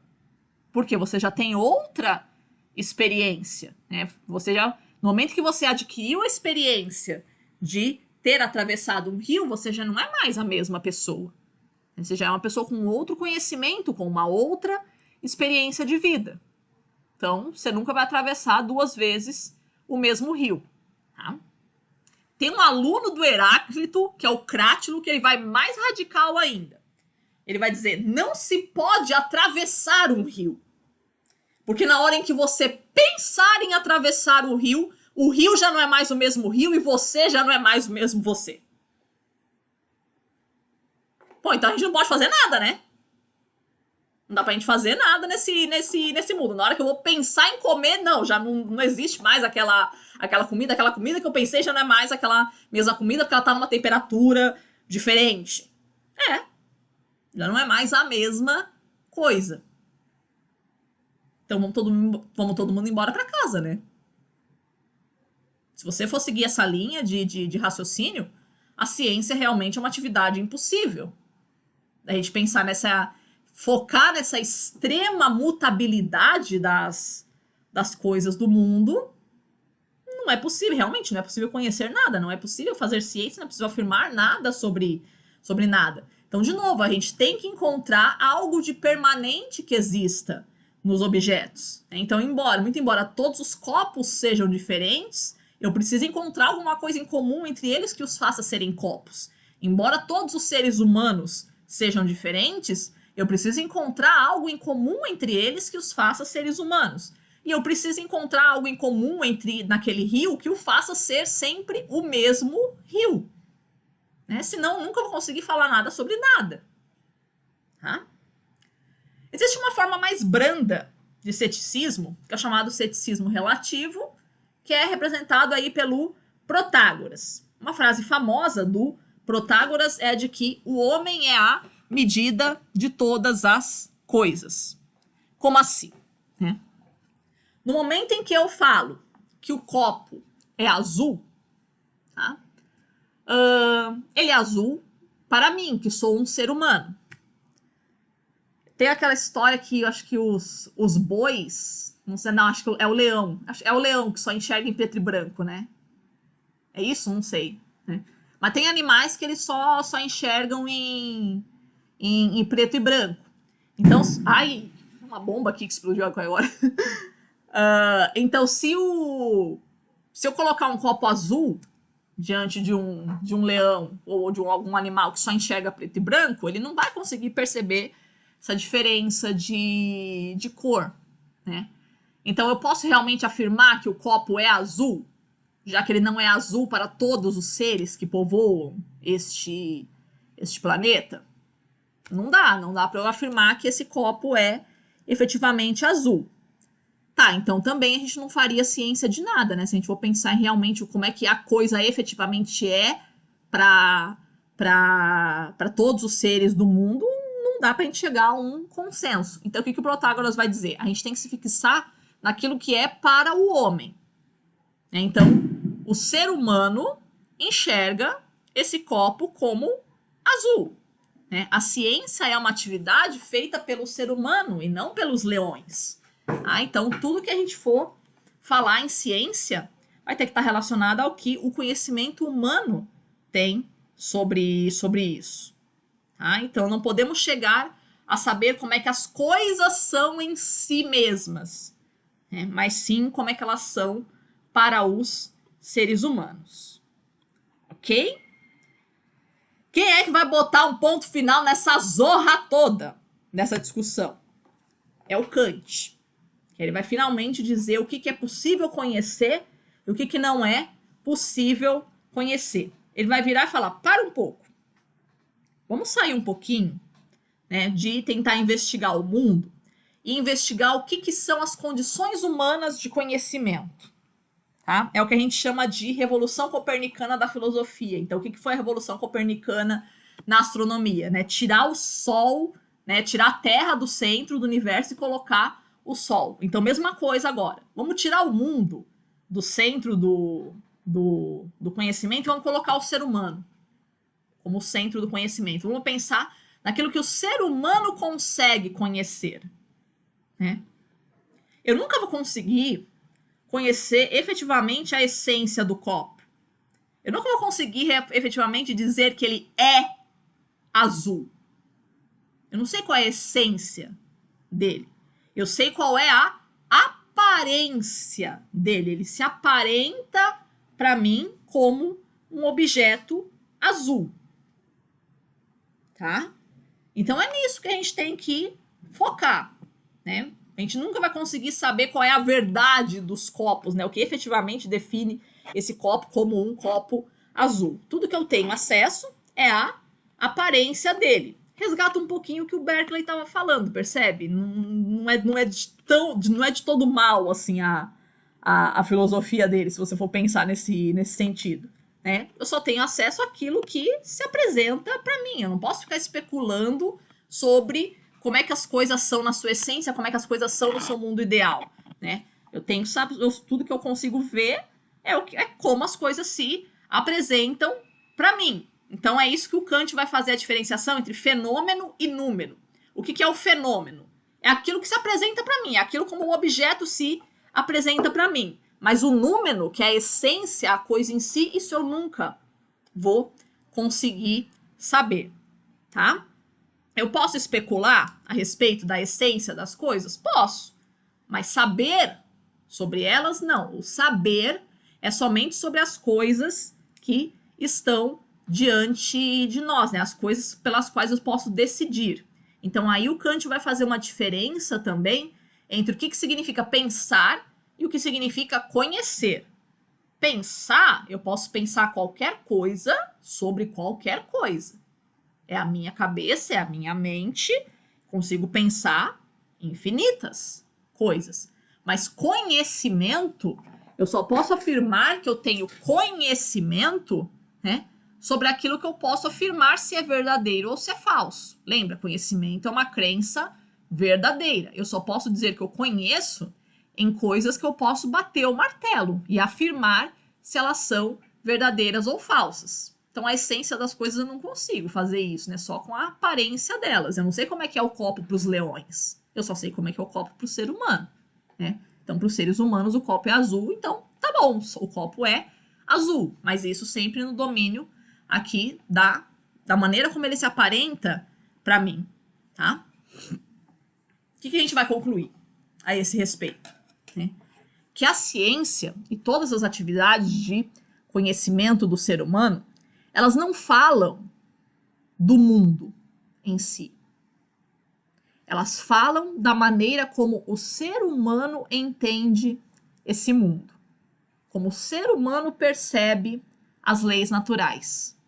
Porque você já tem outra experiência. Né? No momento que você adquiriu a experiência de ter atravessado um rio, você já não é mais a mesma pessoa. Você já é uma pessoa com outro conhecimento, com uma outra experiência de vida. Então, você nunca vai atravessar duas vezes o mesmo rio. Tá? Tem um aluno do Heráclito, que é o Crátilo, que ele vai mais radical ainda. Ele vai dizer, não se pode atravessar um rio. Porque na hora em que você pensar em atravessar o rio já não é mais o mesmo rio e você já não é mais o mesmo você. Pô, então a gente não pode fazer nada, né? Não dá pra gente fazer nada nesse mundo. Na hora que eu vou pensar em comer, não, já não existe mais aquela comida. Aquela comida que eu pensei já não é mais aquela mesma comida, porque ela tá numa temperatura diferente. Já não é mais a mesma coisa. Então vamos todo mundo embora pra casa, né? Se você for seguir essa linha de raciocínio, a ciência realmente é uma atividade impossível. A gente pensar focar nessa extrema mutabilidade das coisas do mundo, não é possível, realmente não é possível conhecer nada, não é possível fazer ciência, não é possível afirmar nada sobre nada. Então, de novo, a gente tem que encontrar algo de permanente que exista nos objetos. Então, muito embora todos os copos sejam diferentes, eu preciso encontrar alguma coisa em comum entre eles que os faça serem copos. Embora todos os seres humanos sejam diferentes, eu preciso encontrar algo em comum entre eles que os faça seres humanos. E eu preciso encontrar algo em comum naquele rio que o faça ser sempre o mesmo rio. Né? Senão, nunca vou conseguir falar nada sobre nada. Tá? Existe uma forma mais branda de ceticismo, que é chamado ceticismo relativo, que é representado aí pelo Protágoras. Uma frase famosa do Protágoras é de que o homem é a medida de todas as coisas. Como assim? Né? No momento em que eu falo que o copo é azul, tá? Ele é azul para mim, que sou um ser humano. Tem aquela história que eu acho que os bois, não sei, não, acho que é o leão. É o leão que só enxerga em preto e branco, né? É isso? Não sei. Né? Mas tem animais que eles só enxergam em preto e branco. Então, ai, uma bomba aqui que explodiu agora. Então, se eu colocar um copo azul diante de um leão ou de algum animal que só enxerga preto e branco, ele não vai conseguir perceber essa diferença de cor, né? Então, eu posso realmente afirmar que o copo é azul, já que ele não é azul para todos os seres que povoam este planeta? Não dá para eu afirmar que esse copo é efetivamente azul. Tá, então também a gente não faria ciência de nada, né? Se a gente for pensar em realmente como é que a coisa efetivamente é para todos os seres do mundo, não dá pra gente chegar a um consenso. Então o que o Protágoras vai dizer? A gente tem que se fixar naquilo que é para o homem. Então, o ser humano enxerga esse copo como azul. Né? A ciência é uma atividade feita pelo ser humano e não pelos leões. Então, tudo que a gente for falar em ciência vai ter que estar relacionado ao que o conhecimento humano tem sobre isso. Então, não podemos chegar a saber como é que as coisas são em si mesmas, né? Mas sim como é que elas são para os seres humanos. Ok? Quem é que vai botar um ponto final nessa zorra toda, nessa discussão? É o Kant. Ele vai finalmente dizer o que é possível conhecer e o que não é possível conhecer. Ele vai virar e falar, para um pouco. Vamos sair um pouquinho, né, de tentar investigar o mundo e investigar o que são as condições humanas de conhecimento. Tá? É o que a gente chama de Revolução Copernicana da Filosofia. Então, o que foi a Revolução Copernicana na astronomia? Né? Tirar o Sol, né, tirar a Terra do centro do universo e colocar o Sol. Então, mesma coisa agora. Vamos tirar o mundo do centro do conhecimento e vamos colocar o ser humano como centro do conhecimento. Vamos pensar naquilo que o ser humano consegue conhecer. Né? Eu nunca vou conseguir conhecer efetivamente a essência do copo. Eu nunca vou conseguir efetivamente dizer que ele é azul. Eu não sei qual é a essência dele. Eu sei qual é a aparência dele. Ele se aparenta para mim como um objeto azul. Tá? Então é nisso que a gente tem que focar, né? A gente nunca vai conseguir saber qual é a verdade dos copos, né? O que efetivamente define esse copo como um copo azul. Tudo que eu tenho acesso é a aparência dele. Resgata um pouquinho o que o Berkeley estava falando, percebe? Não é de todo mal assim a filosofia dele, se você for pensar nesse sentido. Né? Eu só tenho acesso àquilo que se apresenta para mim. Eu não posso ficar especulando sobre como é que as coisas são na sua essência, como é que as coisas são no seu mundo ideal. Né? Tudo que eu consigo ver é como as coisas se apresentam para mim. Então é isso que o Kant vai fazer a diferenciação entre fenômeno e número. O que é o fenômeno? É aquilo que se apresenta para mim, é aquilo como o objeto se apresenta para mim. Mas o número, que é a essência, a coisa em si, isso eu nunca vou conseguir saber, tá? Eu posso especular a respeito da essência das coisas? Posso. Mas saber sobre elas, não. O saber é somente sobre as coisas que estão diante de nós, né? As coisas pelas quais eu posso decidir. Então aí o Kant vai fazer uma diferença também entre o que significa pensar e o que significa conhecer. Pensar, eu posso pensar qualquer coisa sobre qualquer coisa. É a minha cabeça, é a minha mente, consigo pensar infinitas coisas. Mas conhecimento, eu só posso afirmar que eu tenho conhecimento, né, sobre aquilo que eu posso afirmar se é verdadeiro ou se é falso. Lembra, conhecimento é uma crença verdadeira. Eu só posso dizer que eu conheço em coisas que eu posso bater o martelo e afirmar se elas são verdadeiras ou falsas. Então, a essência das coisas eu não consigo fazer isso, né? Só com a aparência delas. Eu não sei como é que é o copo para os leões. Eu só sei como é que é o copo para o ser humano, né? Então, para os seres humanos, o copo é azul. Então, tá bom, o copo é azul. Mas isso sempre no domínio aqui da maneira como ele se aparenta para mim, tá? O que a gente vai concluir a esse respeito? Né? Que a ciência e todas as atividades de conhecimento do ser humano, elas não falam do mundo em si. Elas falam da maneira como o ser humano entende esse mundo. Como o ser humano percebe as leis naturais.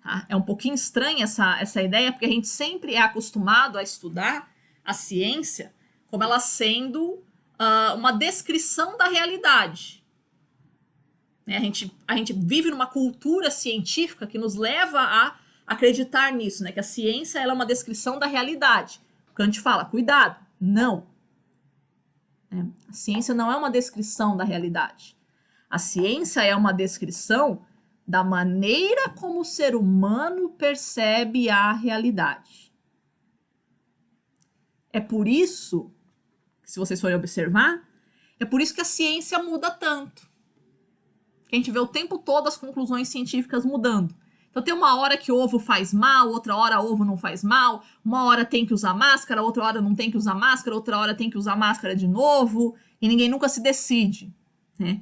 Tá? É um pouquinho estranha essa ideia, porque a gente sempre é acostumado a estudar a ciência como ela sendo uma descrição da realidade. Né? A gente vive numa cultura científica que nos leva a acreditar nisso, né? Que a ciência ela é uma descrição da realidade. Kant fala, cuidado, não. A ciência não é uma descrição da realidade. A ciência é uma descrição da maneira como o ser humano percebe a realidade. É por isso, se vocês forem observar, é por isso que a ciência muda tanto. Que a gente vê o tempo todo as conclusões científicas mudando. Então tem uma hora que ovo faz mal, outra hora ovo não faz mal, uma hora tem que usar máscara, outra hora não tem que usar máscara, outra hora tem que usar máscara de novo, e ninguém nunca se decide, né?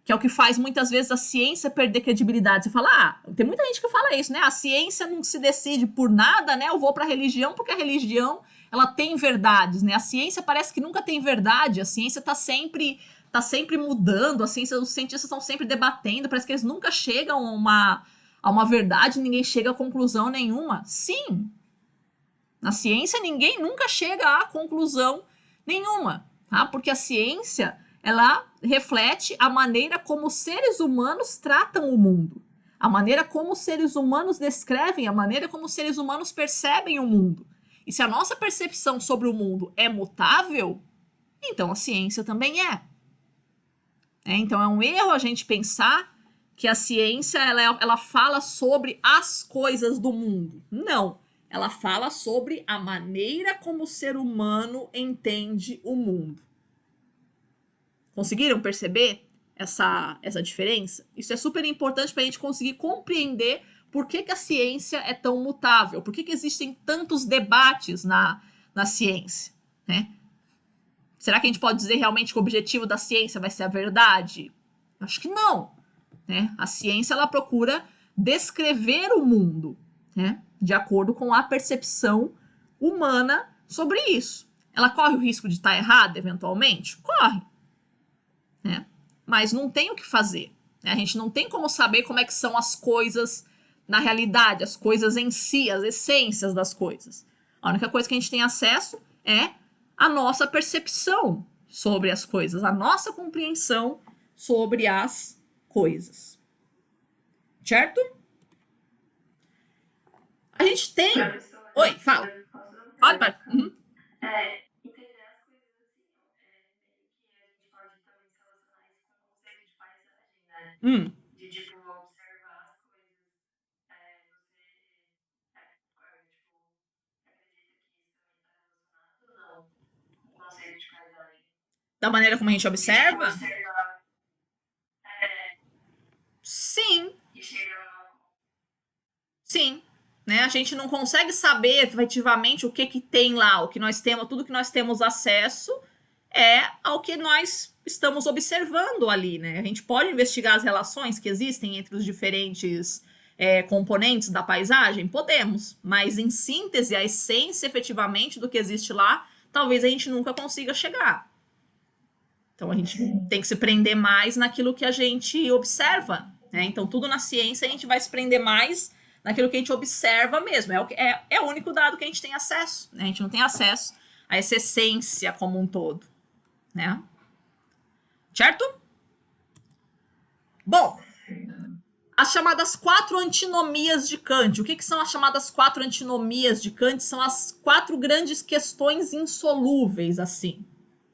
Que é o que faz muitas vezes a ciência perder credibilidade. Você fala, tem muita gente que fala isso, né? A ciência não se decide por nada, né? Eu vou para a religião porque a religião, ela tem verdades, né? A ciência parece que nunca tem verdade, a ciência está sempre mudando, os cientistas estão sempre debatendo, parece que eles nunca chegam a uma verdade, ninguém chega a conclusão nenhuma. Sim, na ciência ninguém nunca chega a conclusão nenhuma, tá? Porque a ciência, ela reflete a maneira como os seres humanos tratam o mundo, a maneira como os seres humanos descrevem, a maneira como os seres humanos percebem o mundo. E se a nossa percepção sobre o mundo é mutável, então a ciência também é. Então é um erro a gente pensar que a ciência ela fala sobre as coisas do mundo. Não, ela fala sobre a maneira como o ser humano entende o mundo. Conseguiram perceber essa diferença? Isso é super importante para a gente conseguir compreender por que a ciência é tão mutável, por que existem tantos debates na ciência, né? Será que a gente pode dizer realmente que o objetivo da ciência vai ser a verdade? Acho que não. Né? A ciência ela procura descrever o mundo, né? De acordo com a percepção humana sobre isso. Ela corre o risco de estar errada, eventualmente? Corre. Né? Mas não tem o que fazer. Né? A gente não tem como saber como é que são as coisas na realidade, as coisas em si, as essências das coisas. A única coisa que a gente tem acesso é a nossa percepção sobre as coisas, a nossa compreensão sobre as coisas. Certo? A gente tem... Oi, fala. Fala, pai. Uhum. Entender as coisas assim, que a gente pode também se relacionar isso com o conceito de paisagem, né? De, tipo, observar as coisas. Você, acredita que isso também está relacionado ou não? O conceito de paisagem. Da maneira como a gente observa? De, tipo, observar. Sim. E chega Sim, né? A gente não consegue saber efetivamente o que tem lá, o que nós temos, tudo que nós temos acesso é ao que nós estamos observando ali, né? A gente pode investigar as relações que existem entre os diferentes componentes da paisagem? Podemos, mas em síntese, a essência efetivamente do que existe lá, talvez a gente nunca consiga chegar. Então a gente tem que se prender mais naquilo que a gente observa, né? Então tudo na ciência a gente vai se prender mais naquilo que a gente observa mesmo. É o único dado que a gente tem acesso, né? A gente não tem acesso a essa essência como um todo, né? Certo? Bom, as chamadas 4 antinomias de Kant. O que são as chamadas 4 antinomias de Kant? São as 4 grandes questões insolúveis, assim.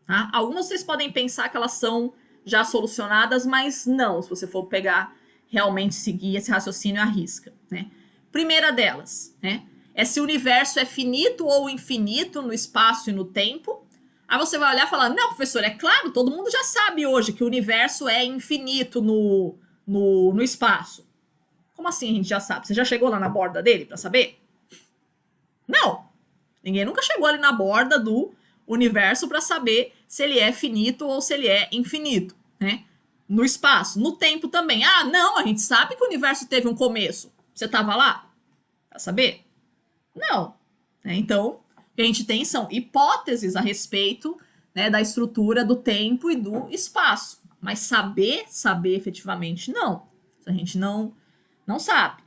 Tá? Algumas vocês podem pensar que elas são já solucionadas, mas não, se você for pegar, realmente seguir esse raciocínio à risca, né? Primeira delas, né, é se o universo é finito ou infinito no espaço e no tempo. Aí você vai olhar e falar, não, professor, é claro, todo mundo já sabe hoje que o universo é infinito no espaço. Como assim a gente já sabe? Você já chegou lá na borda dele para saber? Não! Ninguém nunca chegou ali na borda do universo para saber se ele é finito ou se ele é infinito, né? No espaço, no tempo também. Ah, não, a gente sabe que o universo teve um começo. Você estava lá para saber? Não. Então, o que a gente tem são hipóteses a respeito, né, da estrutura do tempo e do espaço. Mas saber efetivamente, não. A gente não sabe.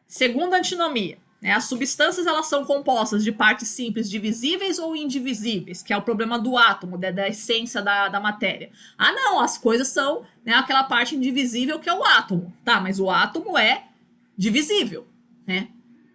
Segunda antinomia. As substâncias elas são compostas de partes simples divisíveis ou indivisíveis, que é o problema do átomo, da essência da matéria. Ah, não, as coisas são, né, aquela parte indivisível que é o átomo. Tá, mas o átomo é divisível, né?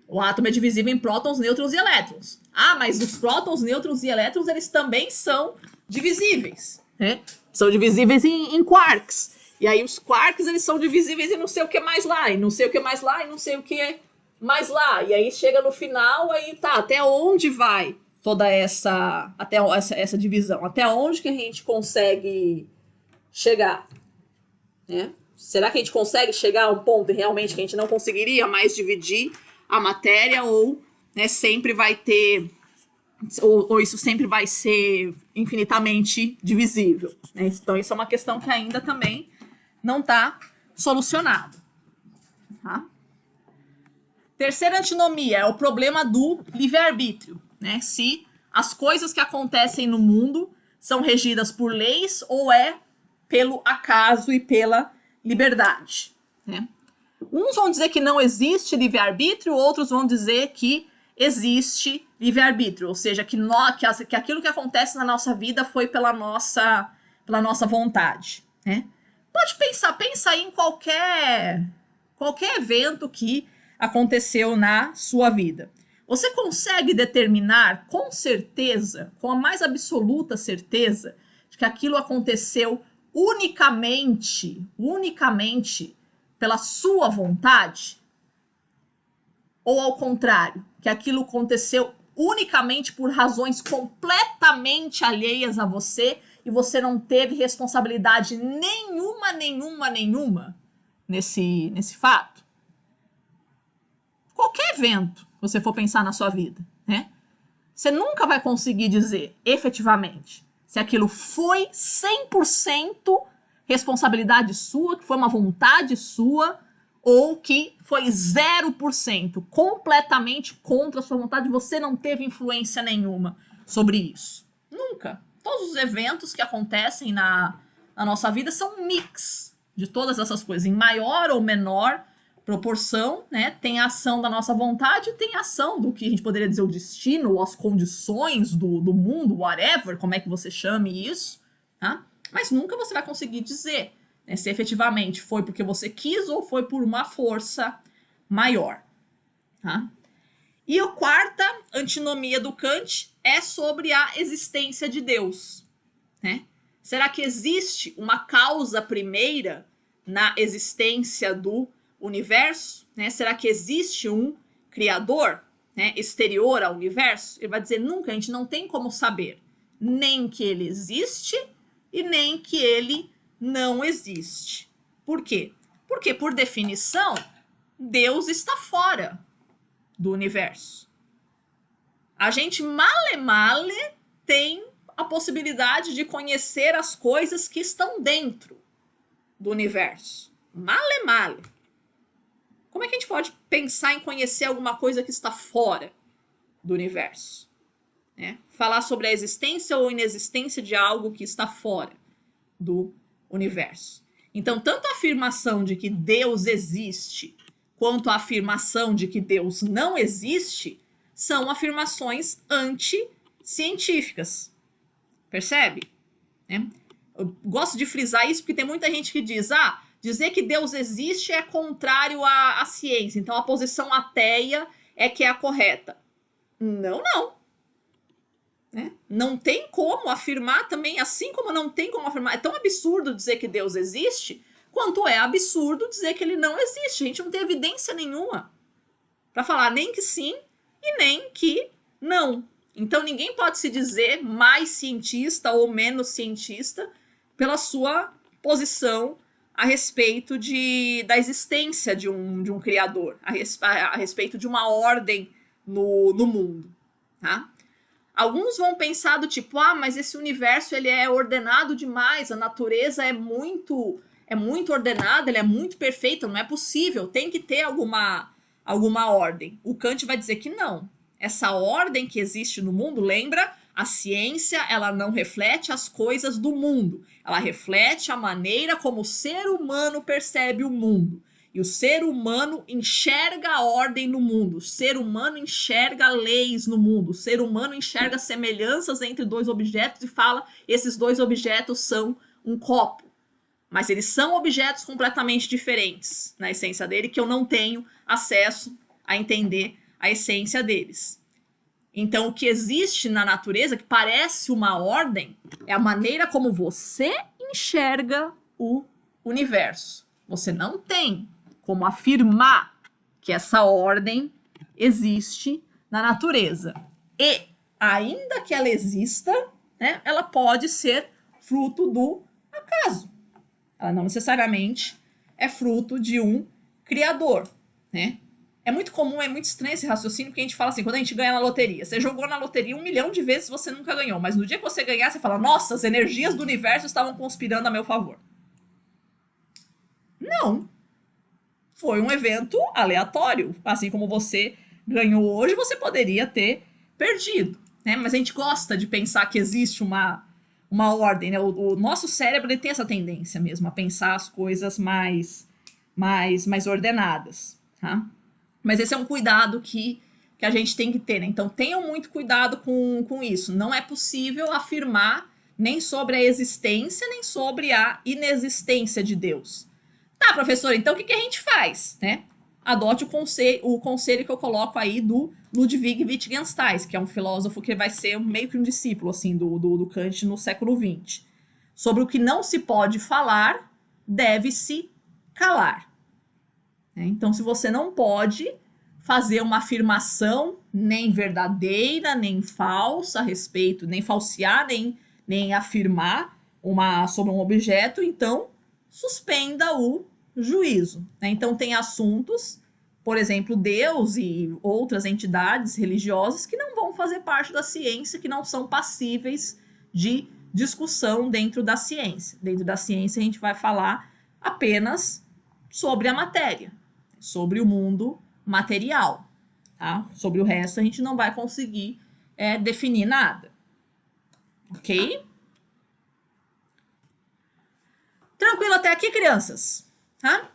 O átomo é divisível em prótons, nêutrons e elétrons. Ah, mas os prótons, nêutrons e elétrons, eles também são divisíveis, né? São divisíveis em quarks. E aí os quarks, eles são divisíveis em não sei o que mais lá, e não sei o que mais lá, e não sei o que mais lá. E aí chega no final, aí tá, até onde vai toda essa divisão? Até onde que a gente consegue chegar, né? Será que a gente consegue chegar a um ponto realmente que a gente não conseguiria mais dividir a matéria ou, né, sempre vai ter... Ou isso sempre vai ser infinitamente divisível, né? Então isso é uma questão que ainda também não está solucionada. Tá? Terceira antinomia é o problema do livre-arbítrio, né? Se as coisas que acontecem no mundo são regidas por leis ou é pelo acaso e pela liberdade, né? Uns vão dizer que não existe livre-arbítrio, outros vão dizer que existe livre-arbítrio, ou seja, que aquilo que acontece na nossa vida foi pela nossa vontade, né? Pode pensa aí em qualquer evento que aconteceu na sua vida. Você consegue determinar com certeza, com a mais absoluta certeza, de que aquilo aconteceu unicamente pela sua vontade? Ou ao contrário, que aquilo aconteceu unicamente por razões completamente alheias a você e você não teve responsabilidade nenhuma nesse fato? Qualquer evento que você for pensar na sua vida, né? Você nunca vai conseguir dizer efetivamente se aquilo foi 100% responsabilidade sua, que foi uma vontade sua, ou que foi 0% completamente contra a sua vontade, você não teve influência nenhuma sobre isso. Nunca. Todos os eventos que acontecem na nossa vida são um mix de todas essas coisas, em maior ou menor proporção, né? Tem a ação da nossa vontade, tem a ação do que a gente poderia dizer o destino, ou as condições do mundo, whatever, como é que você chame isso, tá? Mas nunca você vai conseguir dizer, né, se efetivamente foi porque você quis ou foi por uma força maior, tá? E a quarta antinomia do Kant é sobre a existência de Deus, né? Será que existe uma causa primeira na existência do universo? Né? Será que existe um criador, né, exterior ao universo? Ele vai dizer, nunca, a gente não tem como saber nem que ele existe e nem que ele não existe. Por quê? Porque, por definição, Deus está fora do universo. A gente male tem a possibilidade de conhecer as coisas que estão dentro do universo. Male. Como é que a gente pode pensar em conhecer alguma coisa que está fora do universo? Né? Falar sobre a existência ou inexistência de algo que está fora do universo. Então, tanto a afirmação de que Deus existe, quanto a afirmação de que Deus não existe, são afirmações anticientíficas. Percebe? Né? Eu gosto de frisar isso porque tem muita gente que diz, dizer que Deus existe é contrário à ciência, então a posição ateia é que é a correta. Não. Né? Não tem como afirmar também, assim como não tem como afirmar. É tão absurdo dizer que Deus existe, quanto é absurdo dizer que ele não existe. A gente não tem evidência nenhuma para falar nem que sim e nem que não. Então ninguém pode se dizer mais cientista ou menos cientista pela sua posição a respeito da existência de um criador, a respeito de uma ordem no mundo, tá? Alguns vão pensar do tipo, mas esse universo ele é ordenado demais, a natureza é muito ordenada, ele é muito perfeita, não é possível, tem que ter alguma ordem. O Kant vai dizer que não. Essa ordem que existe no mundo, lembra? A ciência, ela não reflete as coisas do mundo. Ela reflete a maneira como o ser humano percebe o mundo. E o ser humano enxerga a ordem no mundo. O ser humano enxerga leis no mundo. O ser humano enxerga semelhanças entre dois objetos e fala, esses dois objetos são um copo. Mas eles são objetos completamente diferentes na essência dele, que eu não tenho acesso a entender a essência deles. Então, o que existe na natureza, que parece uma ordem, é a maneira como você enxerga o universo. Você não tem como afirmar que essa ordem existe na natureza. E, ainda que ela exista, né, ela pode ser fruto do acaso. Ela não necessariamente é fruto de um criador, né? É muito comum, é muito estranho esse raciocínio, porque a gente fala assim, quando a gente ganha na loteria, você jogou na loteria 1 milhão de vezes, você nunca ganhou, mas no dia que você ganhar, você fala, nossa, as energias do universo estavam conspirando a meu favor. Não. Foi um evento aleatório. Assim como você ganhou hoje, você poderia ter perdido, né? Mas a gente gosta de pensar que existe uma ordem, né? O nosso cérebro ele tem essa tendência mesmo a pensar as coisas mais ordenadas, tá? Mas esse é um cuidado que a gente tem que ter, né? Então tenham muito cuidado com isso. Não é possível afirmar nem sobre a existência, nem sobre a inexistência de Deus. Tá, professor, então o que a gente faz, né? Adote o conselho que eu coloco aí do Ludwig Wittgenstein, que é um filósofo que vai ser meio que um discípulo assim, do Kant no século XX. Sobre o que não se pode falar, deve-se calar. Então, se você não pode fazer uma afirmação nem verdadeira, nem falsa a respeito, nem falsear, nem afirmar sobre um objeto, então suspenda o juízo. Então, tem assuntos, por exemplo, Deus e outras entidades religiosas que não vão fazer parte da ciência, que não são passíveis de discussão dentro da ciência. Dentro da ciência, a gente vai falar apenas sobre a matéria, sobre o mundo material, tá? Sobre o resto, a gente não vai conseguir definir nada. Ok? Tranquilo até aqui, crianças? Tá?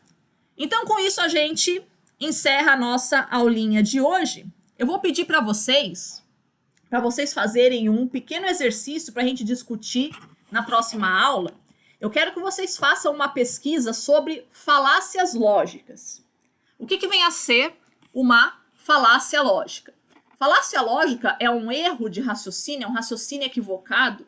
Então, com isso, a gente encerra a nossa aulinha de hoje. Eu vou pedir para vocês fazerem um pequeno exercício para a gente discutir na próxima aula. Eu quero que vocês façam uma pesquisa sobre falácias lógicas. O que vem a ser uma falácia lógica? Falácia lógica é um erro de raciocínio, é um raciocínio equivocado,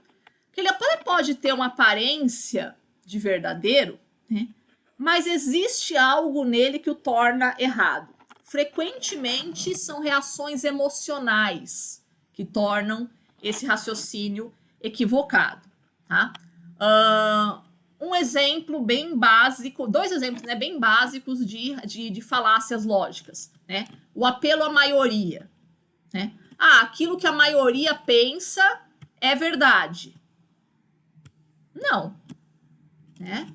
que ele até pode ter uma aparência de verdadeiro, né? Mas existe algo nele que o torna errado. Frequentemente são reações emocionais que tornam esse raciocínio equivocado, tá? Um exemplo bem básico, dois exemplos, né, bem básicos de falácias lógicas, né? O apelo à maioria, né? Aquilo que a maioria pensa é verdade. Não, né?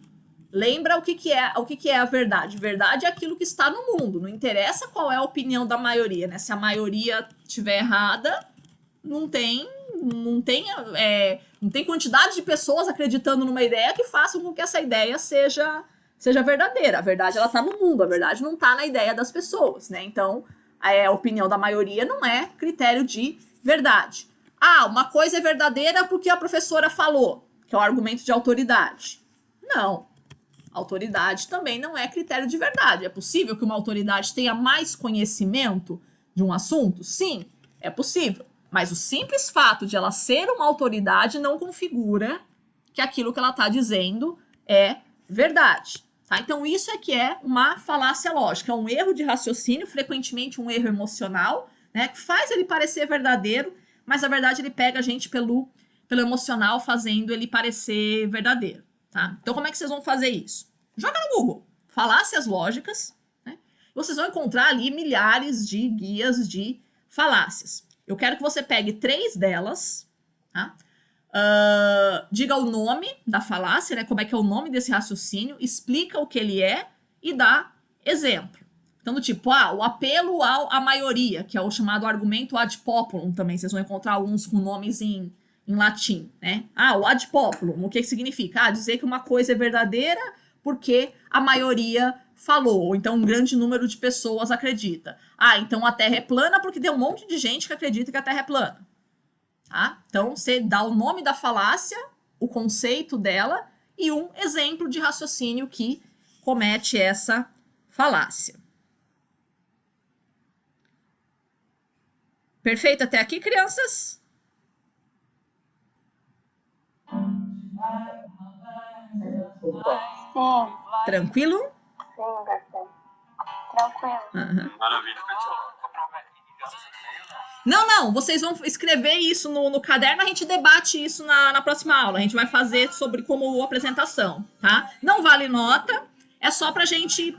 Lembra o que é a verdade? Verdade é aquilo que está no mundo. Não interessa qual é a opinião da maioria, né? Se a maioria estiver errada, não tem quantidade de pessoas acreditando numa ideia que façam com que essa ideia seja verdadeira. A verdade, ela está no mundo. A verdade não está na ideia das pessoas, né? Então, a opinião da maioria não é critério de verdade. Uma coisa é verdadeira porque a professora falou, que é o argumento de autoridade. Não. Autoridade também não é critério de verdade. É possível que uma autoridade tenha mais conhecimento de um assunto? Sim, é possível. Mas o simples fato de ela ser uma autoridade não configura que aquilo que ela está dizendo é verdade. Tá? Então, isso é que é uma falácia lógica. É um erro de raciocínio, frequentemente um erro emocional, né, que faz ele parecer verdadeiro, mas na verdade ele pega a gente pelo emocional, fazendo ele parecer verdadeiro. Tá? Então, como é que vocês vão fazer isso? Joga no Google, falácias lógicas, né? Vocês vão encontrar ali milhares de guias de falácias. Eu quero que você pegue 3 delas, tá? Diga o nome da falácia, né? Como é que é o nome desse raciocínio, explica o que ele é e dá exemplo. Então, do tipo, o apelo à maioria, que é o chamado argumento ad populum também. Vocês vão encontrar alguns com nomes em latim, né? O ad populum, o que significa? Dizer que uma coisa é verdadeira porque a maioria falou, ou então um grande número de pessoas acredita. Então a Terra é plana porque tem um monte de gente que acredita que a Terra é plana. Tá? Então você dá o nome da falácia, o conceito dela e um exemplo de raciocínio que comete essa falácia. Perfeito até aqui, crianças? Sim. Tranquilo? Sim, Gata. Tranquilo. Uhum. Maravilha, pessoal. Não, vocês vão escrever isso no caderno, a gente debate isso na próxima aula. A gente vai fazer sobre como apresentação, tá? Não vale nota, é só para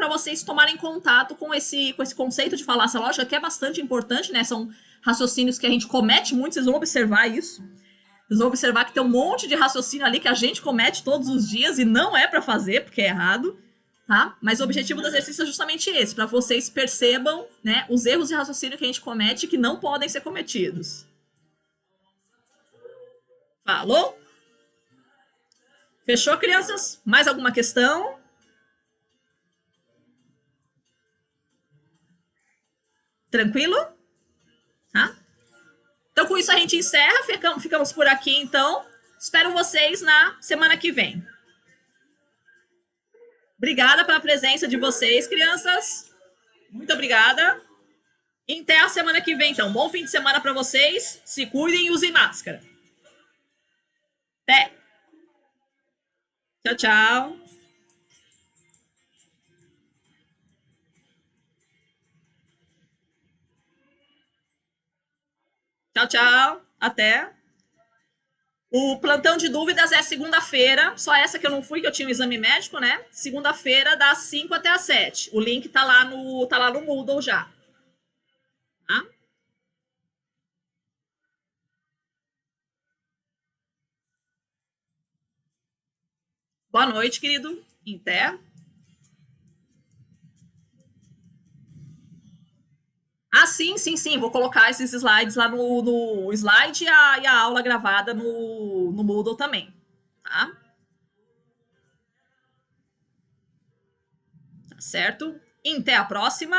vocês tomarem contato com esse conceito de falácia lógica, que é bastante importante, né? São raciocínios que a gente comete muito, vocês vão observar isso. Vocês vão observar que tem um monte de raciocínio ali que a gente comete todos os dias e não é para fazer, porque é errado. Tá? Mas o objetivo do exercício é justamente esse, para vocês percebam, né, os erros de raciocínio que a gente comete que não podem ser cometidos. Falou? Fechou, crianças? Mais alguma questão? Tranquilo? Tá? Então, com isso a gente encerra, ficamos por aqui, então. Espero vocês na semana que vem. Obrigada pela presença de vocês, crianças. Muito obrigada. E até a semana que vem, então. Bom fim de semana para vocês. Se cuidem e usem máscara. Até. Tchau, tchau. Tchau, tchau. Até. O plantão de dúvidas é segunda-feira, só essa que eu não fui, que eu tinha um exame médico, né? Segunda-feira, das 5 até as 7. O link tá lá no Moodle já. Tá? Boa noite, querido. Até. Sim. Vou colocar esses slides lá no slide e a aula gravada no Moodle também, tá? certo? E até a próxima.